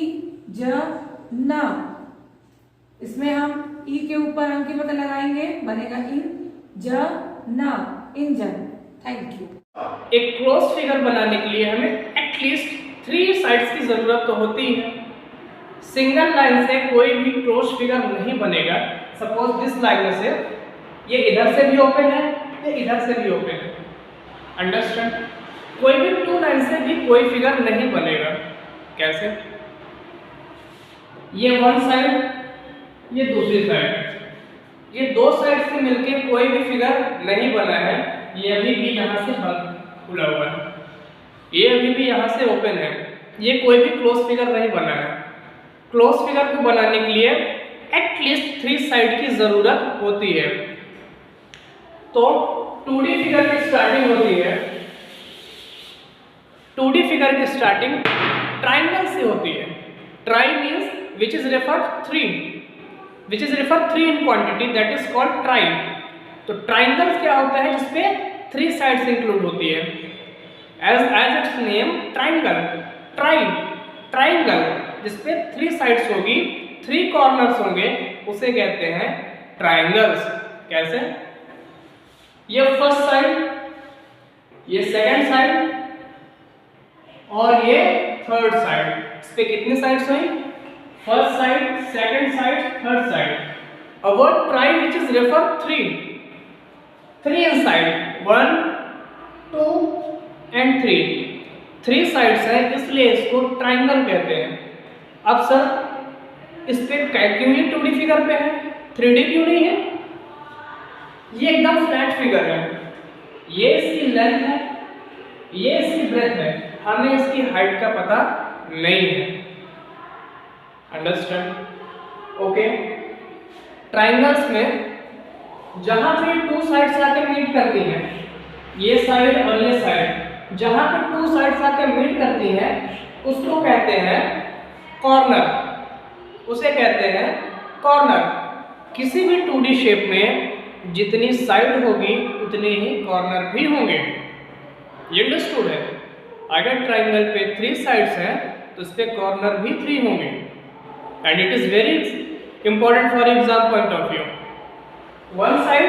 ज न, इसमें हम ई के ऊपर अंक की मात्रा लगाएंगे बनेगा इन ज न, इंजन. Thank you. एक क्रॉस फिगर बनाने के लिए हमें एटलीस्ट 3 साइड्स की जरूरत तो होती है. सिंगल लाइन से कोई भी क्रॉस फिगर नहीं बनेगा. सपोज दिस लाइन से ये इधर से भी ओपन है, ये इधर से भी ओपन है. अंडरस्टैंड? कोई भी 2 लाइन से भी कोई फिगर नहीं बनेगा. कैसे? ये वन साइड, ये दूसरी साइड, ये 2 साइड से मिलके कोई भी फिगर नहीं बना है. ये अभी भी यहाँ से बंद खुला हुआ है, ये अभी भी यहाँ से ओपन है. ये कोई भी क्लोज फिगर नहीं बना है. क्लोज फिगर को बनाने के लिए एटलीस्ट 3 साइड की जरूरत होती है. तो 2D फिगर की स्टार्टिंग होती है. 2D फिगर की स्टार्टिंग ट्राइंगल से होती है. Tri means which is refer 3, which is refer 3 in quantity, that is called tri. तो ट्राइंगल क्या होता है जिसपे 3 साइड्स इंक्लूड होती है. As its name triangle. Tri, triangle जिसपे 3 साइड्स होगी, 3 कॉर्नर्स होंगे, उसे कहते हैं ट्राइंगल्स. कैसे? ये फर्स्ट साइड, ये सेकंड साइड और ये थर्ड साइड. इस पे कितनी साइड्स हुई? First side, second side, third side. A word try which is refer 3 inside 1 2 and 3 sides हैं, इसलिए इसको ट्राइंगल कहते हैं. अब सर इस पे क्यों ये 2D फिगर पे है? 3D क्यों नहीं है? ये एकदम फ्लैट फिगर है, ये इसकी लेंथ है, ये इसकी ब्रेथ है, हमें इसकी हाइट का पता नहीं है। अंडरस्टैंड? ओके। ट्राइंगल्स में जहां पे टू साइड्स आके मीट करती हैं, ये साइड और ये साइड, जहां पे टू साइड्स आके मीट करती हैं उसको कहते हैं कॉर्नर, उसे कहते हैं कॉर्नर। किसी भी 2D शेप में जितनी साइड होगी उतने ही कॉर्नर भी होंगे। ये अंडरस्टूड है? अगर ट्राइंगल पे 3 साइड्स हैं तो उस पे कॉर्नर भी 3 होंगे। And it is very important for exam point of view. 1 side,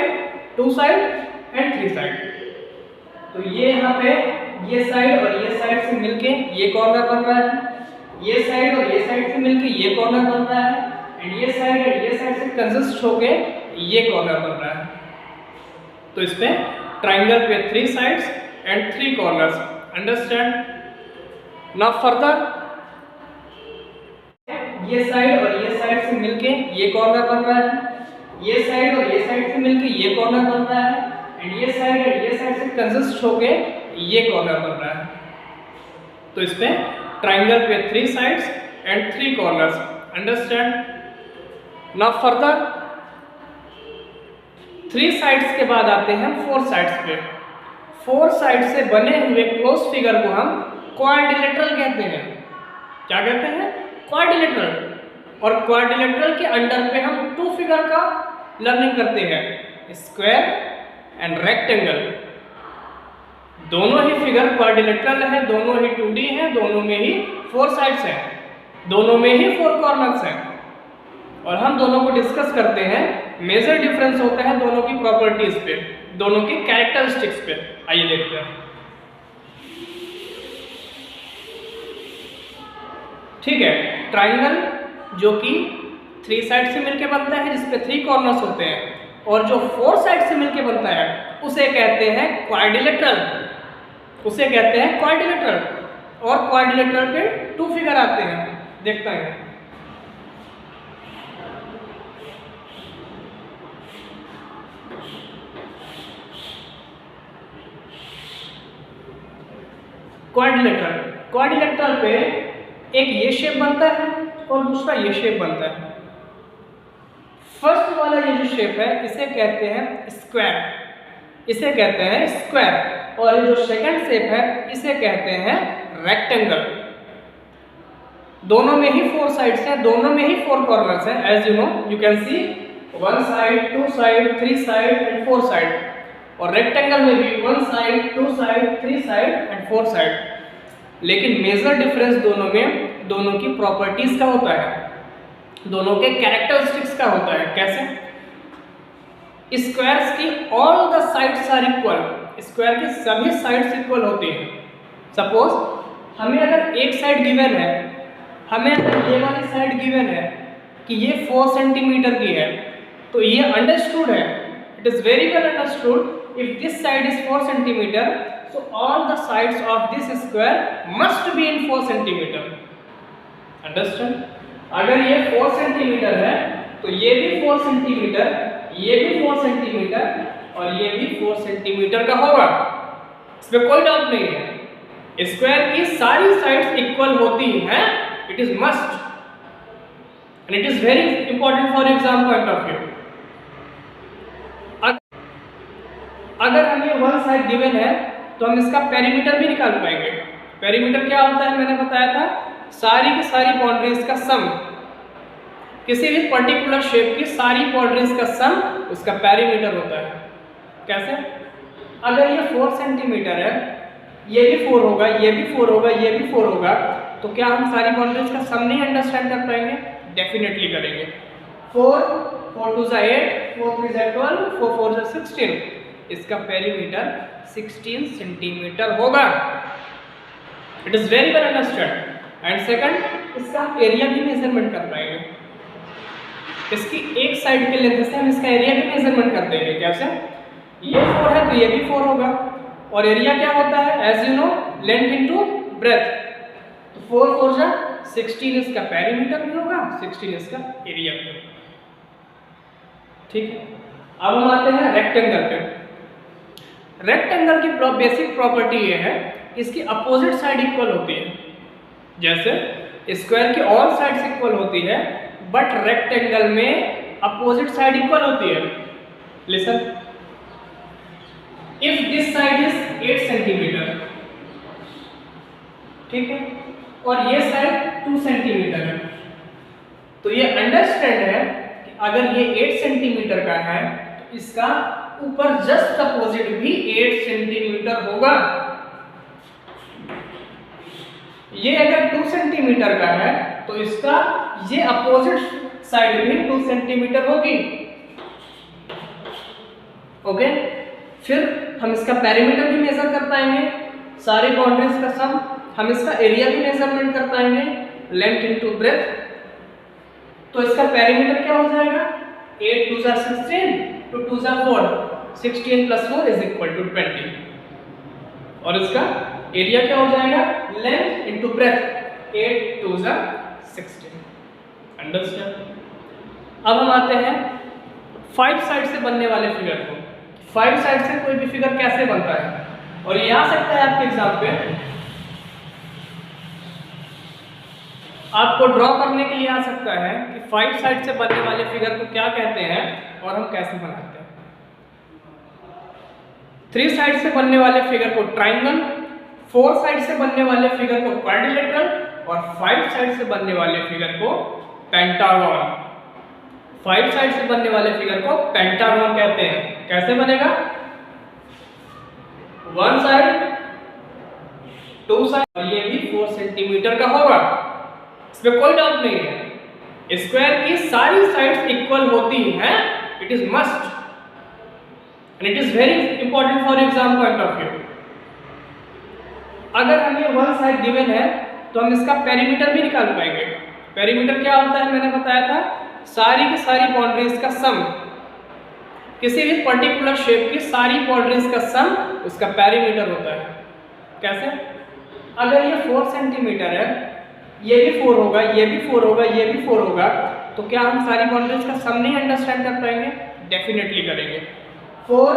2 side and 3 side. तो ये यहाँ पे ये साइड और ये साइड से मिलके ये कॉर्नर बन रहा है, ये साइड और ये साइड से मिलके ये कॉर्नर बन रहा है, एंड ये साइड और ये साइड से कंसिस्ट होके ये कॉर्नर बन रहा है। तो इस पे ट्राइंगल पे 3 sides and 3 corners. Understand? Now further, ये साइड और ये साइड से मिलके ये कॉर्नर बन रहा है, ये साइड और ये साइड से मिलके ये कॉर्नर बन रहा है, एंड ये साइड और ये साइड से कंसिस्ट होके ये कॉर्नर बन रहा है। तो इस पे ट्राइंगल पे 3 sides and 3 corners. Understand? Now further 3 sides के बाद आते हैं 4 साइड्स पे। 4 साइड से बने हुए क्लोज फिगर को हम क्वाड्रिलेटरल कहते हैं। क्या कहते हैं? क्वाड्रिलेटरल। और क्वाड्रिलेटरल के अंडर पे हम 2 फिगर का लर्निंग करते हैं, स्क्वायर एंड रेक्टेंगल। दोनों ही फिगर क्वाड्रिलेटरल है, दोनों ही 2D है, दोनों में ही 4 साइड्स हैं, दोनों में ही 4 कॉर्नर्स हैं। और हम दोनों को डिस्कस करते हैं, मेजर डिफरेंस होता है दोनों की प्रॉपर्टीज पे, दोनों की कैरेक्टरिस्टिक्स पे। आइए देखते हैं। ठीक है, ट्राइंगल जो कि 3 साइड से मिलके बनता है जिसपे 3 कॉर्नर्स होते हैं, और जो 4 साइड से मिलके बनता है उसे कहते हैं क्वाड्रिलेटरल, उसे कहते हैं क्वाड्रिलेटरल। और क्वाड्रिलेटरल पे 2 फिगर आते हैं, देखते हैं। क्वाड्रिलेटरल, क्वाड्रिलेटरल पे एक ये शेप बनता है और दूसरा ये शेप बनता है। फर्स्ट वाला ये जो शेप है इसे कहते हैं स्क्वायर, इसे कहते हैं स्क्वायर। और ये जो सेकंड शेप है इसे कहते हैं रेक्टेंगल। दोनों में ही 4 साइड्स हैं, दोनों में ही 4 कॉर्नर्स हैं। As you know, you can see 1 side, 2 side, 3 side and 4 side. और रेक्टेंगल में भी 1 side, 2 side, 3 side and 4 side. लेकिन मेजर डिफरेंस दोनों में दोनों की प्रॉपर्टीज का होता है, दोनों के कैरेक्टरिस्टिक्स का होता है। कैसे? स्क्वायर्स की all the sides are equal, square की सभी साइड्स इक्वल होती हैं। सपोज हमें अगर एक साइड गिवन है, हमें अगर ये वाली साइड गिवन है कि ये 4 सेंटीमीटर की है, तो ये अंडरस्टूड है, it is very well understood, if this side is 4 centimeter, so all the sides of this square must be in 4 centimeter. Understand? अगर ये 4 सेंटीमीटर है तो ये भी 4 सेंटीमीटर, ये भी 4 सेंटीमीटर और ये भी 4 सेंटीमीटर का होगा, इसमें कोई डाउट नहीं है। स्क्वायर की सारी साइड्स इक्वल होती हैं, it is must and it is very important for exam point of view. अगर हमें 1 साइड गिवन है तो हम इसका पेरीमीटर भी निकाल पाएंगे। पेरीमीटर क्या होता है? मैंने बताया था, सारी की सारी बाउंड्रीज का सम, किसी भी पर्टिकुलर शेप की सारी बाउंड्रीज का सम उसका पेरीमीटर होता है। कैसे? अगर ये 4 सेंटीमीटर है, ये भी 4 होगा, ये भी 4 होगा, ये भी 4 होगा, तो क्या हम सारी बाउंड्रीज का सम नहीं अंडरस्टैंड कर पाएंगे? डेफिनेटली करेंगे। 4 2 8, 4 3 12, 4 4 16, इसका पेरीमीटर 16 सेंटीमीटर होगा। It is very well understand. And second, इसका एरिया भी मेजरमेंट कर पाएंगे। इसकी एक साइड के लेंथ से हम इसका एरिया भी मेजरमेंट कर देंगे। कैसे? ये 4 है तो ये भी 4 होगा, और एरिया क्या होता है? As you know, length into breadth. तो 4 4 16 इसका पेरीमीटर भी होगा, 16 इसका एरिया भी होगा। ठीक है, अब हम आते हैं रेक्टेंगल पे। रेक्टेंगल की बेसिक प्रॉपर्टी ये है, इसकी अपोजिट साइड इक्वल होती है। जैसे स्क्वायर की ऑल साइड्स इक्वल होती है, बट रेक्टेंगल में अपोजिट साइड इक्वल होती है। Listen, if this side is 8 centimetre, ठीक है, और ये साइड 2 सेंटीमीटर है, तो ये अंडरस्टैंड है कि अगर ये 8 सेंटीमीटर का है तो इसका ऊपर जस्ट अपोजिट भी 8 सेंटीमीटर होगा। ये अगर 2 सेंटीमीटर का है तो इसका ये अपोजिट साइड भी 2 सेंटीमीटर होगी। ओके, फिर हम इसका पेरीमीटर भी मेजर कर पाएंगे, सारी बाउंड्रीज का सम। हम इसका एरिया भी मेजरमेंट कर पाएंगे, लेंथ इनटू ब्रेथ। तो इसका पेरीमीटर क्या हो जाएगा, 8 2 जा 16, 2 2 जा 4, 16 + 4 = 20। और इसका एरिया क्या हो जाएगा, लेंथ इनटू ब्रेथ, 8 2 जा 16। अंडरस्टैंड। अब हम आते हैं 5 साइड से बनने वाले फिगर को। 5 साइड से कोई भी फिगर कैसे बनता है, और ये आ सकता है आपके एग्जाम पे, आपको ड्रॉ करने के लिए आ सकता है कि 5 साइड से बनने वाले फिगर को क्या कहते हैं और हम कैसे बनाते हैं। 3 साइड से बनने वाले फिगर को ट्राइंगल, 4 साइड से बनने वाले फिगर को क्वाड्रिलेटरल, और 5 साइड से बनने वाले फिगर को पेंटागन। 5 साइड से बनने वाले फिगर को पेंटागन कहते हैं। कैसे बनेगा, 1 साइड 2 साइड, और ये भी 4 सेंटीमीटर का होगा, इसमें कोई डाउट नहीं है। स्क्वायर की सारी साइड्स इक्वल होती हैं, it is must and it is very important for exam point of view. अगर हमें 1 साइड गिवन है तो हम इसका पेरीमीटर भी निकाल पाएंगे। पेरीमीटर क्या होता है, मैंने बताया था, सारी की सारी बाउंड्रीज का सम, किसी भी पर्टिकुलर शेप की सारी बाउंड्रीज का सम उसका पेरीमीटर होता है। कैसे, अगर ये 4 सेंटीमीटर है, ये भी 4 होगा, ये भी 4 होगा, ये भी 4 होगा, तो क्या हम सारी बाउंड्रीज का सम नहीं अंडरस्टैंड कर पाएंगे? डेफिनेटली करेंगे। 4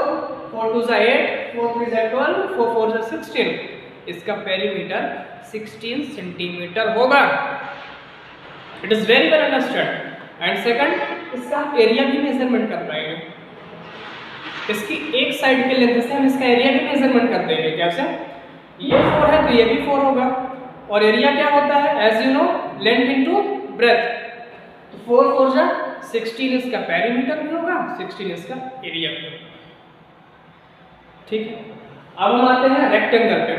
4 2 जा 8, 4 3 जा 12, 4 4 जा 16, इसका पेरीमीटर 16 सेंटीमीटर होगा। It is very well understand. And second, इसका एरिया भी मेजरमेंट कर पाएंगे। इसकी एक साइड के लेंथ से हम इसका एरिया भी मेजरमेंट कर देंगे। कैसे, ये 4 है तो ये भी 4 होगा, और एरिया क्या होता है, as you know, length into breadth. तो 4 4 जा 16 इसका पेरीमीटर भी होगा, 16 इसका एरिया भी होगा। ठीक है, अब हम आते हैं रेक्टेंगल पे।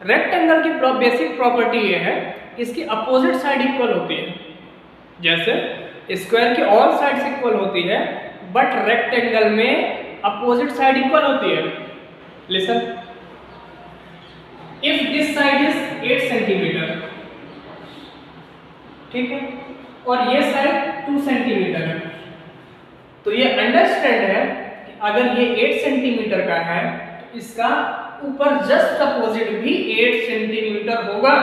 रेक्टेंगल की बेसिक प्रॉपर्टी ये है, इसकी अपोजिट साइड इक्वल होती है। जैसे स्क्वायर की ऑल साइड्स इक्वल होती है, बट रेक्टेंगल में अपोजिट साइड इक्वल होती है। Listen, if this side is 8 centimetre, ठीक है, और ये साइड 2 सेंटीमीटर है, तो ये अंडरस्टैंड है कि अगर ये 8 सेंटीमीटर का है तो इसका ऊपर जस्ट अपोजिट भी 8 सेंटीमीटर होगा।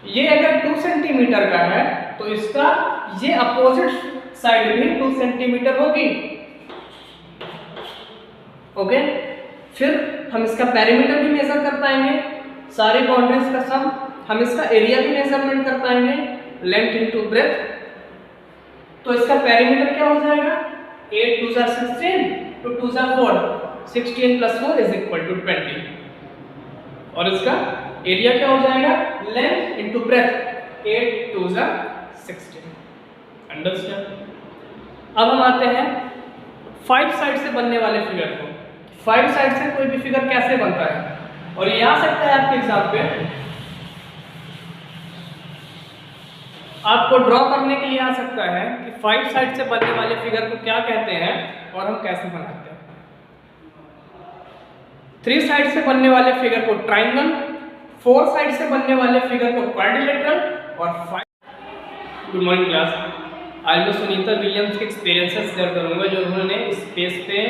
ये अगर 2 सेंटीमीटर का है तो इसका ये अपोजिट साइड भी 2 सेंटीमीटर होगी। ओके, फिर हम इसका पेरीमीटर भी मेजर कर पाएंगे, सारी बाउंड्रीज का सम। हम इसका एरिया भी मेजरमेंट कर पाएंगे, लेंथ इनटू ब्रेथ। तो इसका पेरीमीटर क्या हो जाएगा, 8 2 जा 16, 2 2 जा 4, 16 + 4 = 20। और इसका एरिया क्या हो जाएगा, लेंथ इनटू ब्रेथ, 8 2 जा 16। अंडरस्टैंड। अब हम आते हैं 5 साइड से बनने वाले फिगर को। 5 साइड से कोई भी फिगर कैसे बनता है, और ये आ सकता है आपके एग्जाम पे, आपको ड्रॉ करने के लिए आ सकता है कि 5 साइड से बनने वाले फिगर को क्या कहते हैं और हम कैसे बनाते हैं। 3 साइड से बनने वाले फिगर को ट्राइंगल, 4 साइड से बनने वाले फिगर को क्वाड्रिलेटरल, और 5। Good morning class. आज मैं सुनीता विलियम्स के एक्सपीरियंसेस शेयर करूंगा, जो उन्होंने स्पेस पे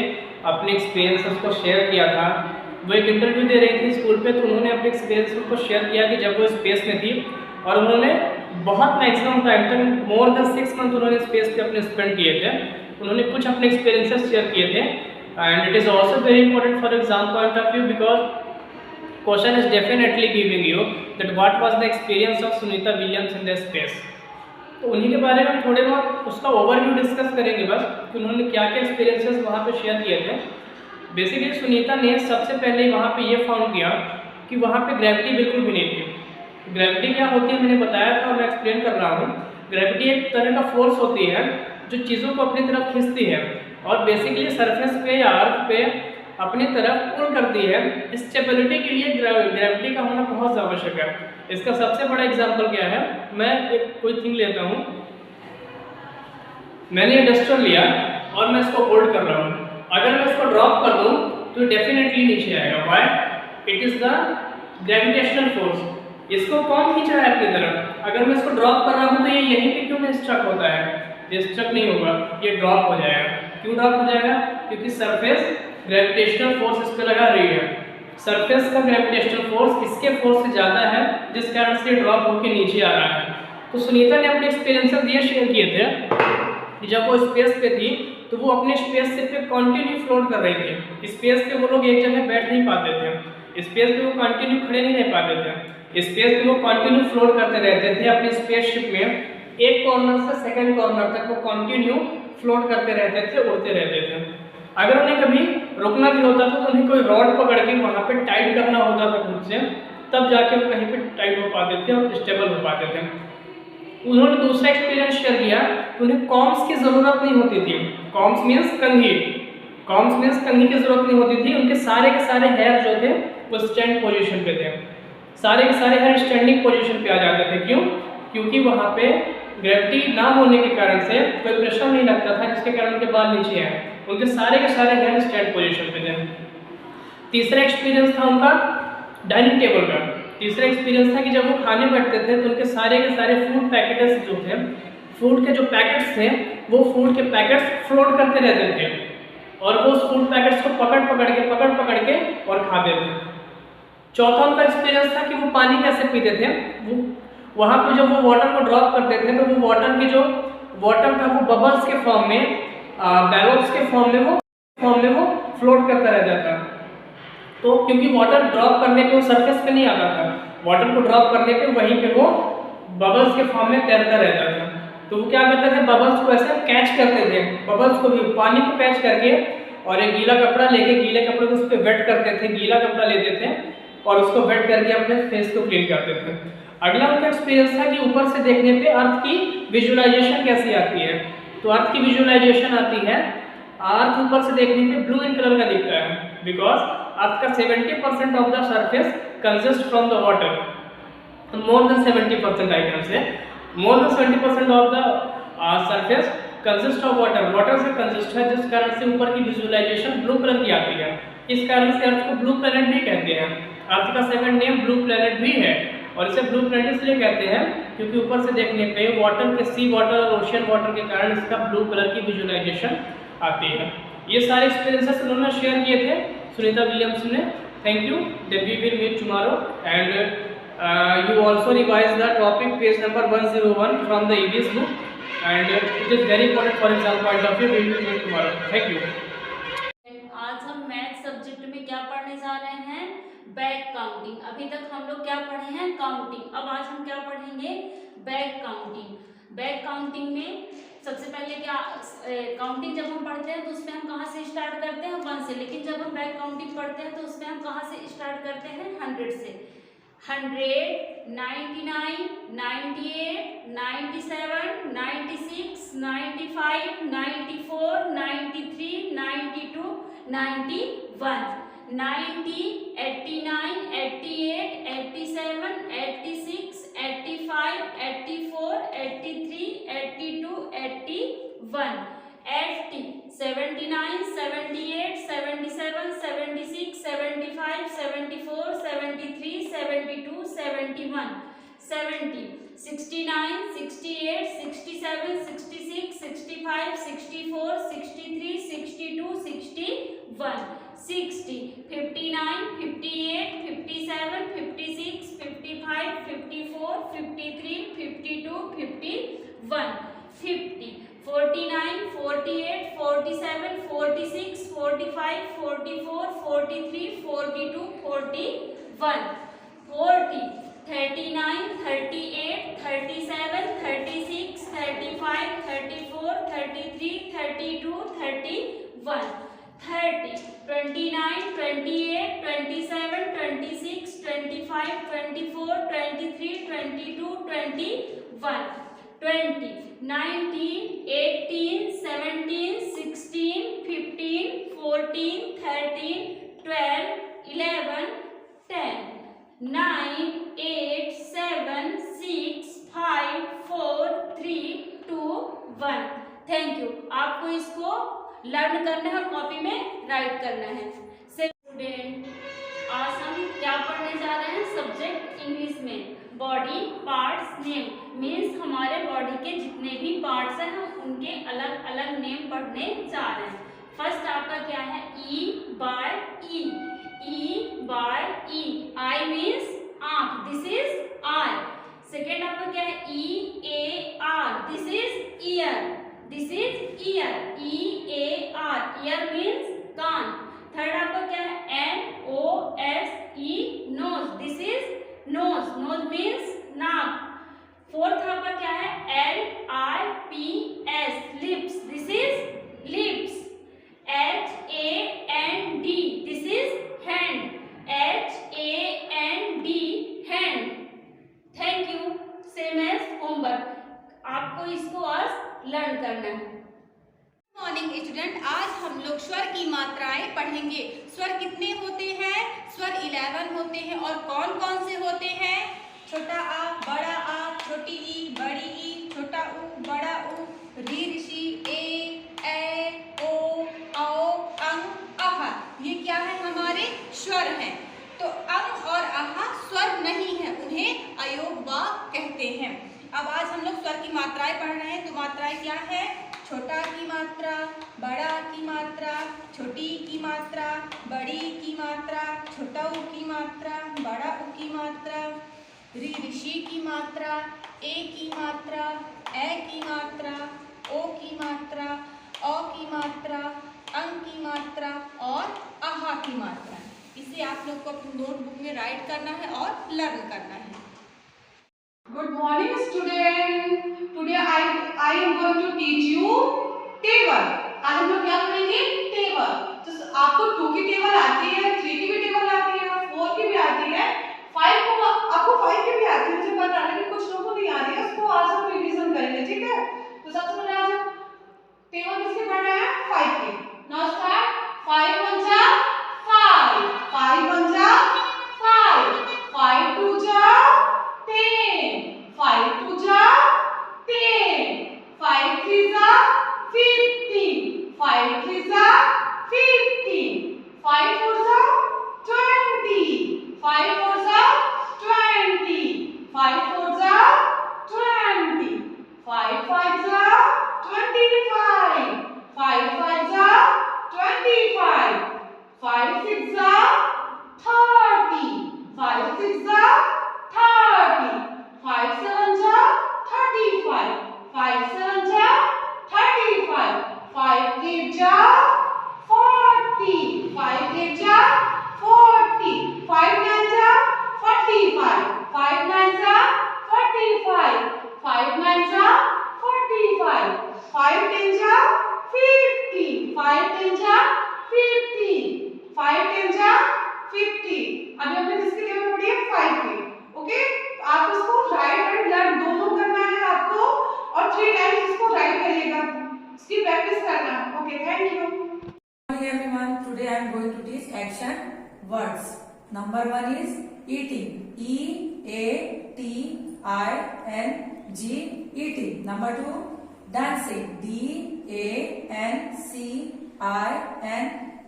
अपने एक्सपीरियंसेस को शेयर किया था। वो एक इंटरव्यू दे रही थी स्कूल पे, तो उन्होंने अपने एक्सपीरियंस को शेयर किया कि जब वो स्पेस में थी और उन्होंने बहुत मैक्सिमम टाइम तक मोर देन 6 मंथ उन्होंने स्पेस पे अपने स्पेंड किए थे। उन्होंने कुछ अपने एक्सपीरियंसेस शेयर किए थे and it is also very important for exam point of view because question is definitely giving you that what was the experience of Sunita Williams in the space. तो उन्हीं के बारे में हम थोड़े बहुत उसका ओवरव्यू डिस्कस करेंगे बस कि उन्होंने क्या क्या एक्सपीरियंसेस वहाँ पे शेयर किए थे। बेसिकली सुनीता ने सबसे पहले वहाँ पे ये फाउंड किया कि वहाँ पे ग्रेविटी बिल्कुल भी नहीं थी। ग्रेविटी क्या होती है मैंने बताया था और मैं एक्सप्लेन कर रहा हूँ। ग्रेविटी एक तरह का फोर्स होती है जो चीज़ों को अपनी तरफ खींचती है और बेसिकली सरफेस पे या अर्थ पे अपनी तरफ पुल करती है। स्टेबिलिटी के लिए ग्रेविटी का होना बहुत आवश्यक है। इसका सबसे बड़ा एग्जाम्पल क्या है, मैं एक कोई थिंग लेता हूँ, मैंने ये डस्टर लिया और मैं इसको होल्ड कर रहा हूँ। अगर मैं इसको ड्रॉप कर दूँ तो डेफिनेटली नीचे आएगा। Why? It is the gravitational force. इसको कौन खींच रहा है अपनी तरफ? अगर मैं इसको ड्रॉप कर रहा हूँ तो ये यहीं पे क्यों नहीं स्ट्रक होता है? ये स्ट्रक नहीं होगा, ये ड्रॉप हो जाएगा। क्यों ड्रॉप हो जाएगा? क्योंकि सरफेस ग्रेविटेशनल फोर्स इस पे लगा रही है। सरफेस का ग्रेविटेशनल फोर्स इसके फोर्स से ज़्यादा है जिस कारण से ड्रॉप होकर नीचे आ रहा है। तो सुनीता ने अपने एक्सपीरियंसेस ये शेयर किए थे कि जब वो स्पेस पे थी तो वो अपने स्पेस पे कंटिन्यू फ्लोट कर रही थी। स्पेस पे वो लोग एक जगह बैठ नहीं पाते थे, स्पेस पे वो कंटिन्यू खड़े नहीं रह पाते थे, स्पेस पे वो कंटिन्यू फ्लोट करते रहते थे। अपनी स्पेसशिप में एक कॉर्नर से सेकंड कॉर्नर तक वो कंटिन्यू फ्लोट करते रहते थे, उड़ते रहते थे। अगर उन्हें कभी रुकना भी होता था तो उन्हें कोई रॉड पकड़ के वहाँ पे टाइट करना होता था खुद से, तब जाके वो कहीं पे टाइट हो पाते थे और स्टेबल हो पाते थे। उन्होंने दूसरा एक्सपीरियंस शेयर किया कि उन्हें कॉम्स की ज़रूरत नहीं होती थी। कॉम्स मीन्स कंघी, कॉम्स मीन्स कंघी की ज़रूरत नहीं होती थी। उनके सारे के सारे हेयर जो थे वो स्टैंड पोजीशन पे थे, सारे के सारे हेयर स्टैंडिंग पोजीशन पे आ जाते थे। क्यों? क्योंकि वहाँ पे ग्रेविटी ना होने के कारण से कोई प्रेशर नहीं लगता था जिसके कारण उनके बाल नीचे आए। उनके सारे के सारे हेयर स्टैंड पोजीशन पे थे। तीसरा एक्सपीरियंस था उनका डाइनिंग टेबल का। तीसरा एक्सपीरियंस था कि जब वो खाने बैठते थे तो उनके सारे के सारे फूड पैकेट्स जो थे, फूड के जो पैकेट्स थे वो फूड के पैकेट्स फ्लोट करते रहते थे और वो उस फूड पैकेट्स को पकड़ पकड़ के और खाते थे। चौथा उनका एक्सपीरियंस था कि वो पानी कैसे पीते थे। वो वहाँ पे जब वो वाटर को ड्रॉप करते थे तो वो वाटर की जो वाटर था वो बबल्स के फॉर्म में, बैलोब्स के फॉर्म में वो फ्लोट करता रहता था। तो क्योंकि वाटर ड्रॉप करने पे वो सरफेस पे नहीं आता था, वाटर को ड्रॉप करने पे वहीं पे वो बबल्स के फॉर्म में तैरता रहता था। तो वो क्या करते थे, बबल्स को ऐसे कैच करते थे, बबल्स को भी पानी को कैच करके और एक गीला कपड़ा लेके गीले कपड़े को उस पर वेट करते थे, गीला कपड़ा लेते थे और उसको वेट करके अपने फेस को क्लीन करते थे। अगला उनका एक्सपीरियंस था कि ऊपर से देखने पे अर्थ की विजुअलाइजेशन कैसी आती है। तो अर्थ की विजुअलाइजेशन आती है, अर्थ ऊपर से देखने पे ब्लू इन कलर का दिखता है बिकॉज अर्थ का 70% of the surface consist from the water, more than 70% I can say, more than 70% of the surface consist of water, water से कंसिस्ट है जिस कारण से ऊपर की विजुअलाइजेशन ब्लू कलर की आती है। इस कारण से अर्थ को ब्लू प्लैनेट भी कहते हैं। अर्थ का सेकंड नेम ब्लू प्लैनेट भी है और इसे ब्लू प्लैनेट इसलिए कहते हैं क्योंकि ऊपर से देखने पे वाटर के, सी वाटर और ओशियन वाटर के कारण इसका ब्लू कलर की विजुअलाइजेशन आती है। ये सारे एक्सपीरियंसेस उन्होंने शेयर किए थे सुनीता विलियम्स ने। Thank you, that we will meet tomorrow and you also revise the topic page number 101 from the EVS book and it is very important for exam point of view. We will meet tomorrow. Thank you. आज हम मैथ सब्जेक्ट में क्या पढ़ने जा रहे हैं? Back counting. अभी तक हम लोग क्या पढ़े हैं? काउंटिंग। अब आज हम क्या पढ़ेंगे? Back counting. बैक काउंटिंग में सबसे पहले क्या, काउंटिंग जब हम पढ़ते हैं तो उसमें हम कहाँ से स्टार्ट करते हैं? 1 से। लेकिन जब हम बैक काउंटिंग पढ़ते हैं तो उसमें हम कहाँ से स्टार्ट करते हैं? 100 से। 100, 99, 98, 97, 96, 95, 94, 93, 92, 91, 90, 89, 88, 87, 86, 85, 84, 83, 82, 81, 80, 79, 78, 77, 76, 75, 74, 73, 72, 71, 70, 69, 68, 67, 66, 65, 64, 63, 62, 61, 60, 59, 58, 57, 56, 55, 54, 53, 52, 51, 50, 49, 48, 47, 46, 45, 44, 43, 42, 41, 40, 39, 38, 37, 36, 35, 34, 33, 32, 31, 30, 29, 28, 27, 26, 25, 24, 23, 22, 21, 20, 19, 18, 17, 16, 15, 14, 13, 12, 11, 10, 9, 8, 7, 6, 5, 4, 3, 2, 1. Thank you. आपको इसको लर्न करना है और कॉपी में राइट करना है। स्टूडेंट, आज हम क्या पढ़ने जा रहे हैं? सब्जेक्ट इंग्लिश में बॉडी पार्ट्स नेम मीन्स हमारे बॉडी के जितने भी पार्ट्स हैं हम उनके अलग अलग नेम पढ़ने जा रहे हैं। फर्स्ट आपका क्या है? E Y E, E Y E, eye means आंख, दिस इज आई। सेकेंड आपका क्या है? E A R, this is ear, this is ear, E A R, ear means कान। थर्ड आपका क्या है? N O S E, nose, this is nose, nose means नाक। फोर्थ आपका क्या है? L I P S, lips, this is lips. H A N D, this is hand, H A N D, hand. Thank you. Same as homework, आपको इसको आज लर्न करना है। मॉर्निंग स्टूडेंट, आज हम लोग स्वर की मात्राएं पढ़ेंगे। स्वर कितने होते हैं? स्वर 11 होते हैं। और कौन कौन से होते हैं? छोटा आ, बड़ा आ, छोटी ई, बड़ी ई, छोटा ऊ, बड़ा ऊ, री ऋषि, ए ओ, अंग, अह। ये क्या है? हमारे स्वर हैं। तो अंग और अह स्वर नहीं है, उन्हें अयोग वा कहते हैं। अब आज हम लोग स्वर की मात्राएं पढ़ रहे हैं। तो मात्राएं क्या है? छोटा की मात्रा, बड़ा की मात्रा, छोटी की मात्रा, बड़ी की मात्रा, छोटा ऊ की मात्रा, बड़ा ऊ की मात्रा, री ऋषि की मात्रा, ए की मात्रा, ए की मात्रा, ओ की मात्रा, औ की मात्रा, अंग की मात्रा और आहा की मात्रा। इसे आप लोग को अपनी नोटबुक में राइट करना है और लर्न करना है। Good morning, student. Today I am going to teach you table. आज हम लोग क्या करेंगे? टेबल। तो आपको 2 की टेबल आती है, 3 की भी टेबल आती है, 4 की भी आती है, 5 को आपको 5 की भी आती है, मुझे पता है, लेकिन कुछ लोगों को नहीं आ रही है। उसको आज हम रिवीजन करेंगे, ठीक है? तो सबसे पहले आज हम टेबल किसके पढ़ रहे हैं? 5 के। Now start. 5 1 जा 5, 5 1 जा 5, 5 2 जा 10, 5 2 जा 10, 5 3 जा 15, 5 3 जा 15, 5 4 जा 20, 5 4 जा 20, 5 4 जा 20, 5 5 जा 25, 5 5 जा 25, 5 6 जा 30, 5 6 जा 30, 5 7 जा 35, 5 7 जा 35, 5 8 जा 40, 5 8 जा 40, 5 9 जा 45, 5 9 जा 45, 5 9 जा 45, 5 10 जा 50, 5 10 जा 50, 5 10 जा 50। अभी हमने किसकी टेबल पढ़ी है? 5 की। ओके, आप इसको राइट एंड लेफ्ट दोनों करना है आपको, और 3 टाइम्स इसको राइट करिएगा, इसकी प्रैक्टिस करना। Okay, thank you. Morning everyone. Today I am going to teach action words. Number 1 is eating. E A T I N G, eating. Number 2, dancing. D A N C I N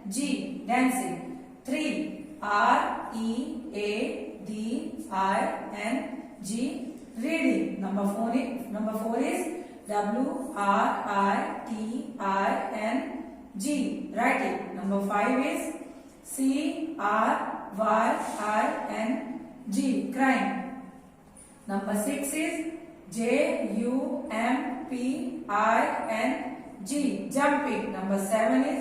G, dancing. 3, R E A D I N G, reading. Number 4 is W R I T I N G, writing. Number 5 is C R Y I N G, crying. Number 6 is Jumping, jumping. Number 7 is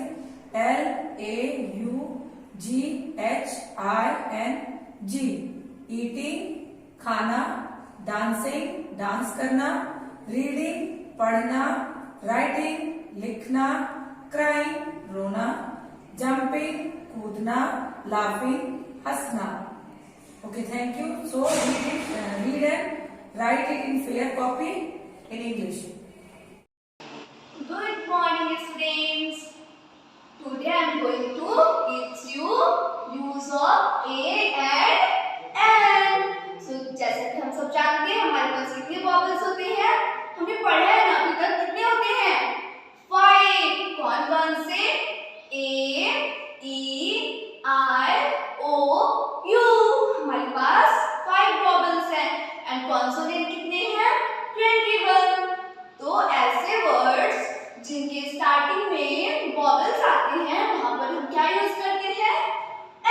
Laughin, eating, खाना, dancing, डांस करना, reading, पढ़ना, writing, लिखना, crying, रोना, jumping, कूदना, laughing, हंसना. Okay, thank you. So read and write it in fair copy in English. Good morning, students. Today I am going to teach you use of A and N. So जैसे कि हम सब जानते हैं हमारे पास कितने वॉवल्स होते हैं? हमने पढ़ा है ना अभी तक कितने होते हैं? 5. कौन कौन से? A, E, I, O, U. हमारे पास 5 वॉवल्स हैं एंड कॉन्सोनेंट कितने हैं? 21. तो ऐसे वर्ड्स जिनके स्टार्टिंग में वॉवल्स आते हैं वहां पर हम क्या यूज करते हैं?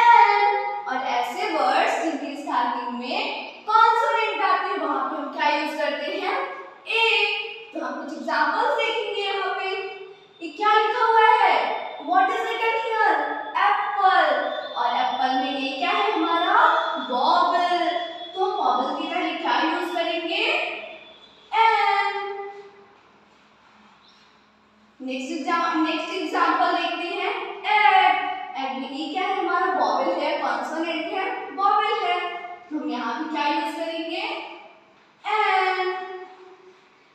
एन. और ऐसे वर्ड्स जिनके स्टार्टिंग में कॉन्सोनेंट आते हैं वहां पर हम क्या यूज करते हैं? ए. तो हम कुछ एग्जांपल्स देखेंगे यहाँ पे. ये क्या लिखा हुआ है? What is written here? Apple. और एप्पल में ये क्या है हमारा? वॉवल. तो वॉवल की पहले क्या यूज करेंगे? एन. नेक्स्ट एग्जांपल देखते हैं. एग. एग में ये क्या है हमारा? वॉवल है, कॉन्सोनेंट है, वॉवल है. तो हम यहाँ पे क्या यूज करेंगे? एन.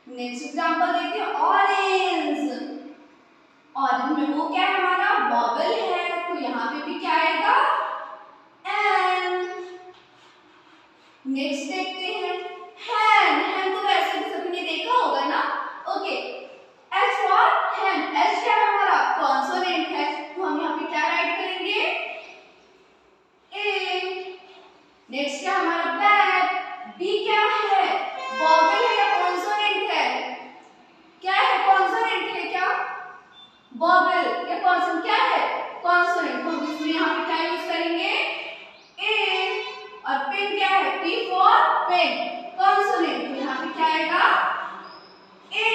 नेक्स्ट एग्जांपल देखते हैं. ऑरेंज. ऑरेंज में वो क्या है हमारा? वॉवल है. तो यहाँ पे भी क्या आएगा? एन. नेक्स्ट देखते हैं. हैन. हैन तो वैसे भी सभी ने देखा होगा ना. Okay. H for hen. H क्या है हमारा? कॉन्सोनेंट है. तो हम यहाँ पे क्या राइट करेंगे? ए. नेक्स्ट क्या हमारा? बैग. बी क्या है? वॉवल है या कॉन्सोनेंट है? क्या है? कॉन्सोनेंट है क्या? वॉवल या कॉन्सोनेंट क्या है? कॉन्सोनेंट. तो हम इसमें यहाँ पे क्या यूज करेंगे? ए. और पेन क्या है? P for pen. कॉन्सोनेंट. तो यहाँ पे क्या आएगा? ए.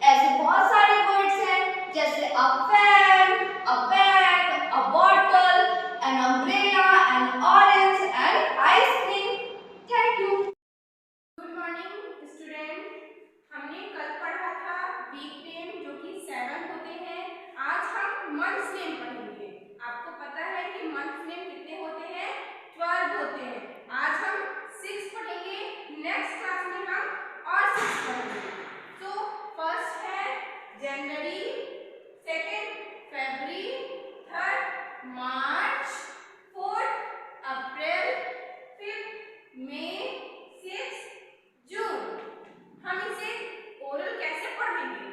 ऐसे बहुत सारे वर्ड्स हैं जैसे a fan, a bag, a bottle, an umbrella, N orange and ice cream. Thank you. Good morning student. हमने कल पढ़ा था वीक नेम जो कि 7 होते हैं. आज हम मंथ्स नेम पढ़ेंगे. आपको पता है कि मंथ्स नेम कितने होते हैं? 12 होते हैं. आज हम 6 पढ़ेंगे. नेक्स्ट क्लास में हम और 6 पढ़ेंगे. तो फर्स्ट है जनवरी, सेकेंड फरवरी, थर्ड मार्च, फोर्थ अप्रैल, फिफ्थ मई, सिक्स जून. हम इसे ओरल कैसे पढ़ेंगे?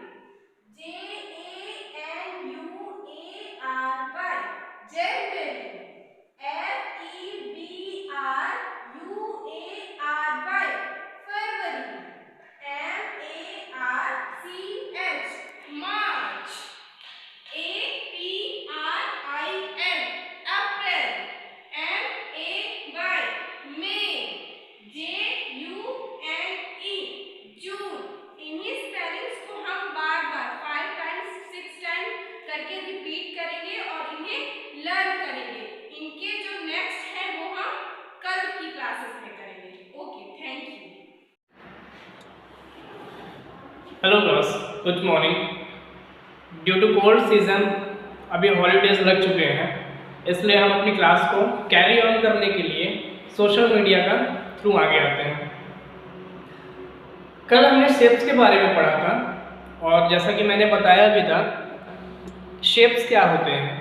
JANUARY जनवरी. FEBRUARY फरवरी. MARCH मार्च. APRIL अप्रैल. MAY मई. JUNE जून. इन्हीं स्पेलिंग्स को हम बार बार 5 टाइम्स 6 टाइम करके रिपीट करेंगे और इन्हें लर्न करेंगे. इनके जो नेक्स्ट है वो हम कल की क्लासेस में करेंगे. Okay, thank you. Hello class, good morning. Due to cold season अभी हॉलीडेज लग चुके हैं, इसलिए हम अपनी क्लास को कैरी ऑन करने के लिए सोशल मीडिया का थ्रू आगे आते हैं. कल हमने शेप्स के बारे में पढ़ा था और जैसा कि मैंने बताया भी था, शेप्स क्या होते हैं.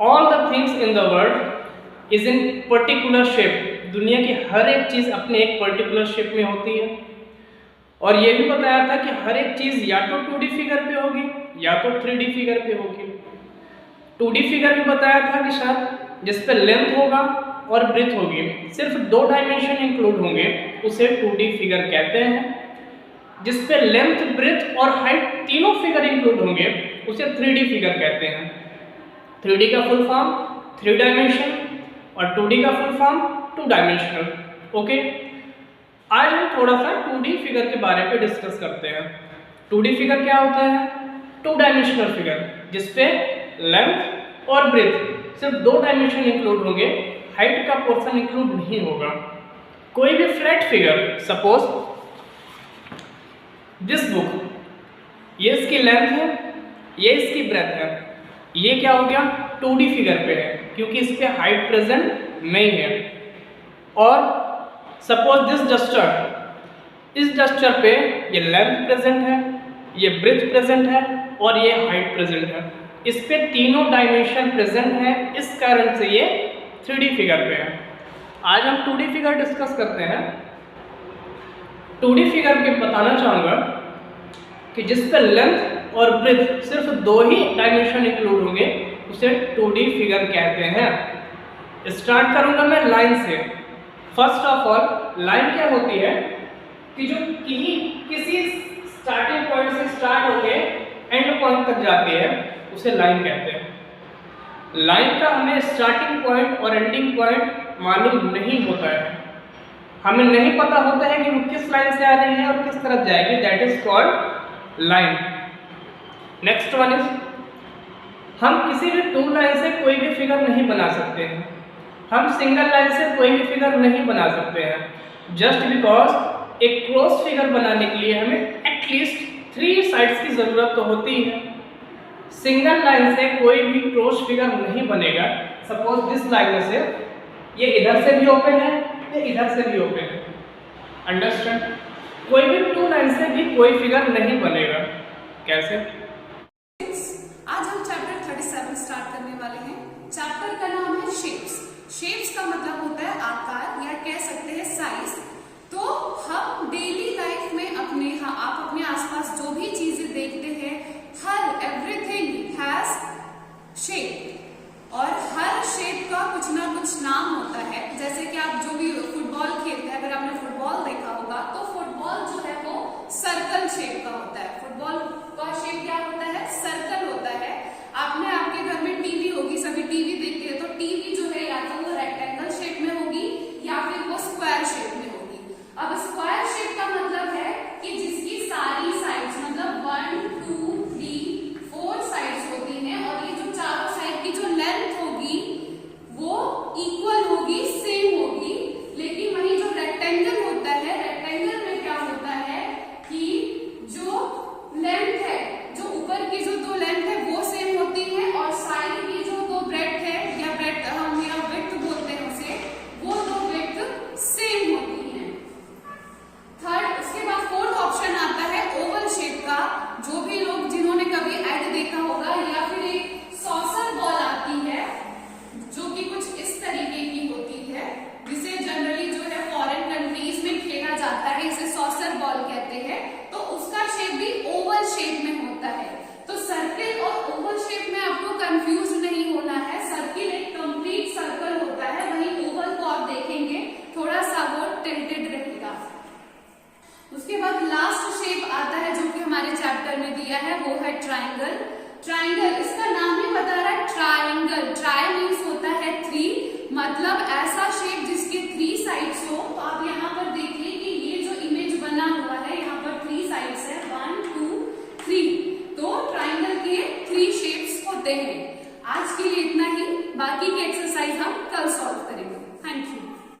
All the things in the world is in particular shape. दुनिया की हर एक चीज़ अपने एक पर्टिकुलर शेप में होती है. और ये भी बताया था कि हर एक चीज़ या तो 2D फिगर पे होगी या तो 3D फिगर पे होगी. 2D फिगर भी बताया था कि शायद जिस पे लेंथ होगा और ब्रेथ होगी, सिर्फ 2 डायमेंशन इंक्लूड होंगे, उसे 2D फिगर कहते हैं. जिस पे लेंथ, ब्रेथ और हाइट तीनों फिगर इंक्लूड होंगे, उसे 3D फिगर कहते हैं. 3D का फुल फॉर्म 3 डायमेंशन और 2D का फुल फॉर्म 2 डायमेंशनल. ओके, आज हम थोड़ा सा 2D फिगर के बारे में डिस्कस करते हैं। 2D फिगर क्या होता है? 2 डायमेंशनल फिगर जिसपे लेंथ और ब्रेथ सिर्फ 2 डायमेंशन इंक्लूड होंगे, हाइट का पोर्शन इंक्लूड नहीं होगा। कोई भी flat figure, suppose this book, ये इसकी लेंथ है, ये इसकी ब्रेथ है, ये क्या हो गया? 2D फिगर पे है क्योंकि इस पे हाइट प्रेजेंट नहीं है। और सपोज दिस डस्टर, इस डस्टर पे ये लेंथ प्रेजेंट है, ये ब्रेथ प्रेजेंट है और ये हाइट प्रेजेंट है। इस पे तीनों डायमेंशन प्रेजेंट है, इस कारण से ये 3D फिगर पे है। आज हम 2D फिगर डिस्कस करते हैं। 2D फिगर के बताना चाहूँगा कि जिस पे लेंथ और ब्रेथ सिर्फ 2 ही डायमेंशन इंक्लूड होंगे उसे 2D फिगर कहते हैं। स्टार्ट करूँगा मैं लाइन से। फर्स्ट ऑफ ऑल लाइन क्या होती है कि जो किसी स्टार्टिंग पॉइंट से स्टार्ट होके एंड पॉइंट तक जाती है उसे लाइन कहते हैं। लाइन का हमें स्टार्टिंग पॉइंट और एंडिंग पॉइंट मालूम नहीं होता है, हमें नहीं पता होता है कि वो किस लाइन से आ रही है और किस तरफ जाएगी, that is called line. Next one is, हम किसी भी 2 लाइन से कोई भी फिगर नहीं बना सकते हैं, हम सिंगल लाइन से कोई भी फिगर नहीं बना सकते हैं, जस्ट बिकॉज एक क्रॉस फिगर बनाने के लिए हमें एटलीस्ट 3 साइड्स की जरूरत तो होती है। सिंगल लाइन से कोई भी क्रॉस फिगर नहीं बनेगा। सपोज दिस लाइन से ये इधर से भी ओपन है, ये इधर से भी ओपन है, अंडरस्टैंड? कोई भी 2 लाइन से भी कोई फिगर नहीं बनेगा। कैसे? आज हम चैप्टर 37 स्टार्ट करने वाले हैं। चैप्टर का नाम है शेप्स। शेप्स का मतलब होता है आकार या कह सकते हैं साइज। तो हम डेली लाइफ में आप अपने आसपास जो भी चीजें देखते हैं, हर एवरीथिंग हैज शेप और हर शेप का कुछ ना कुछ नाम होता है। जैसे कि आप जो भी फुटबॉल खेलते हैं, अगर आपने फुटबॉल देखा होगा तो फुटबॉल जो है वो सर्कल शेप का होता है। फुटबॉल का शेप क्या होता है? सर्कल होता है। आपने आपके घर में टीवी होगी, सभी टीवी देखते हैं, तो टीवी जो है या तो वो रेक्टेंगल शेप में होगी या फिर वो स्क्वायर शेप में होगी। अब स्क्वायर शेप का मतलब है कि जिसकी सारी साइड्स मतलब 1 2 3 4 साइड्स होती हैं और ये जो चारों साइड की जो लेंथ होगी वो इक्वल होगी, सेम होगी। लेकिन वही जो रेक्टेंगल होता है, रेक्टेंगल में क्या होता है कि जो लेंथ है, जो ऊपर की जो 2 लेंथ है वो सेम होती है और साइड की जो 2 ब्रेड्थ है या ब्रेड्थ हम या विड्थ बोलते हैं उसे, वो 2 विड्थ सेम होती है। थर्ड, उसके बाद फोर्थ ऑप्शन आता है ओवल शेप का। जो भी लोग जिन्होंने कभी एड देखा होगा या फिर एक सॉसर बॉल आती है जो कि कुछ इस तरीके की होती है, जिसे जनरली जो है फॉरेन कंट्रीज में खेला जाता है, इसे सॉसर बॉल कहते हैं। तो उसका शेप भी ओवल शेप में होता है। तो सर्किल और ओवल शेप में आपको कंफ्यूज नहीं होना है। सर्किल एक कंप्लीट सर्कल होता है, वहीं ओवल को आप देखेंगे थोड़ा सा वो टिल्टेड रहेगा। उसके बाद लास्ट शेप आता है जो कि हमारे चैप्टर में दिया है, वो है ट्राइंगल। ट्राइंगल, इसका नाम ही बता रहा है ट्राइंगल। ट्राई मीन्स होता है 3, मतलब ऐसा शेप जिसके 3 साइड्स हो। तो आप यहाँ पर देखिए कि ये जो इमेज बना हुआ है यहाँ पर 3 साइड्स है, 1 2 3। तो ट्राइंगल के 3 शेप्स होते हैं। आज के लिए इतना ही, बाकी के एक्सरसाइज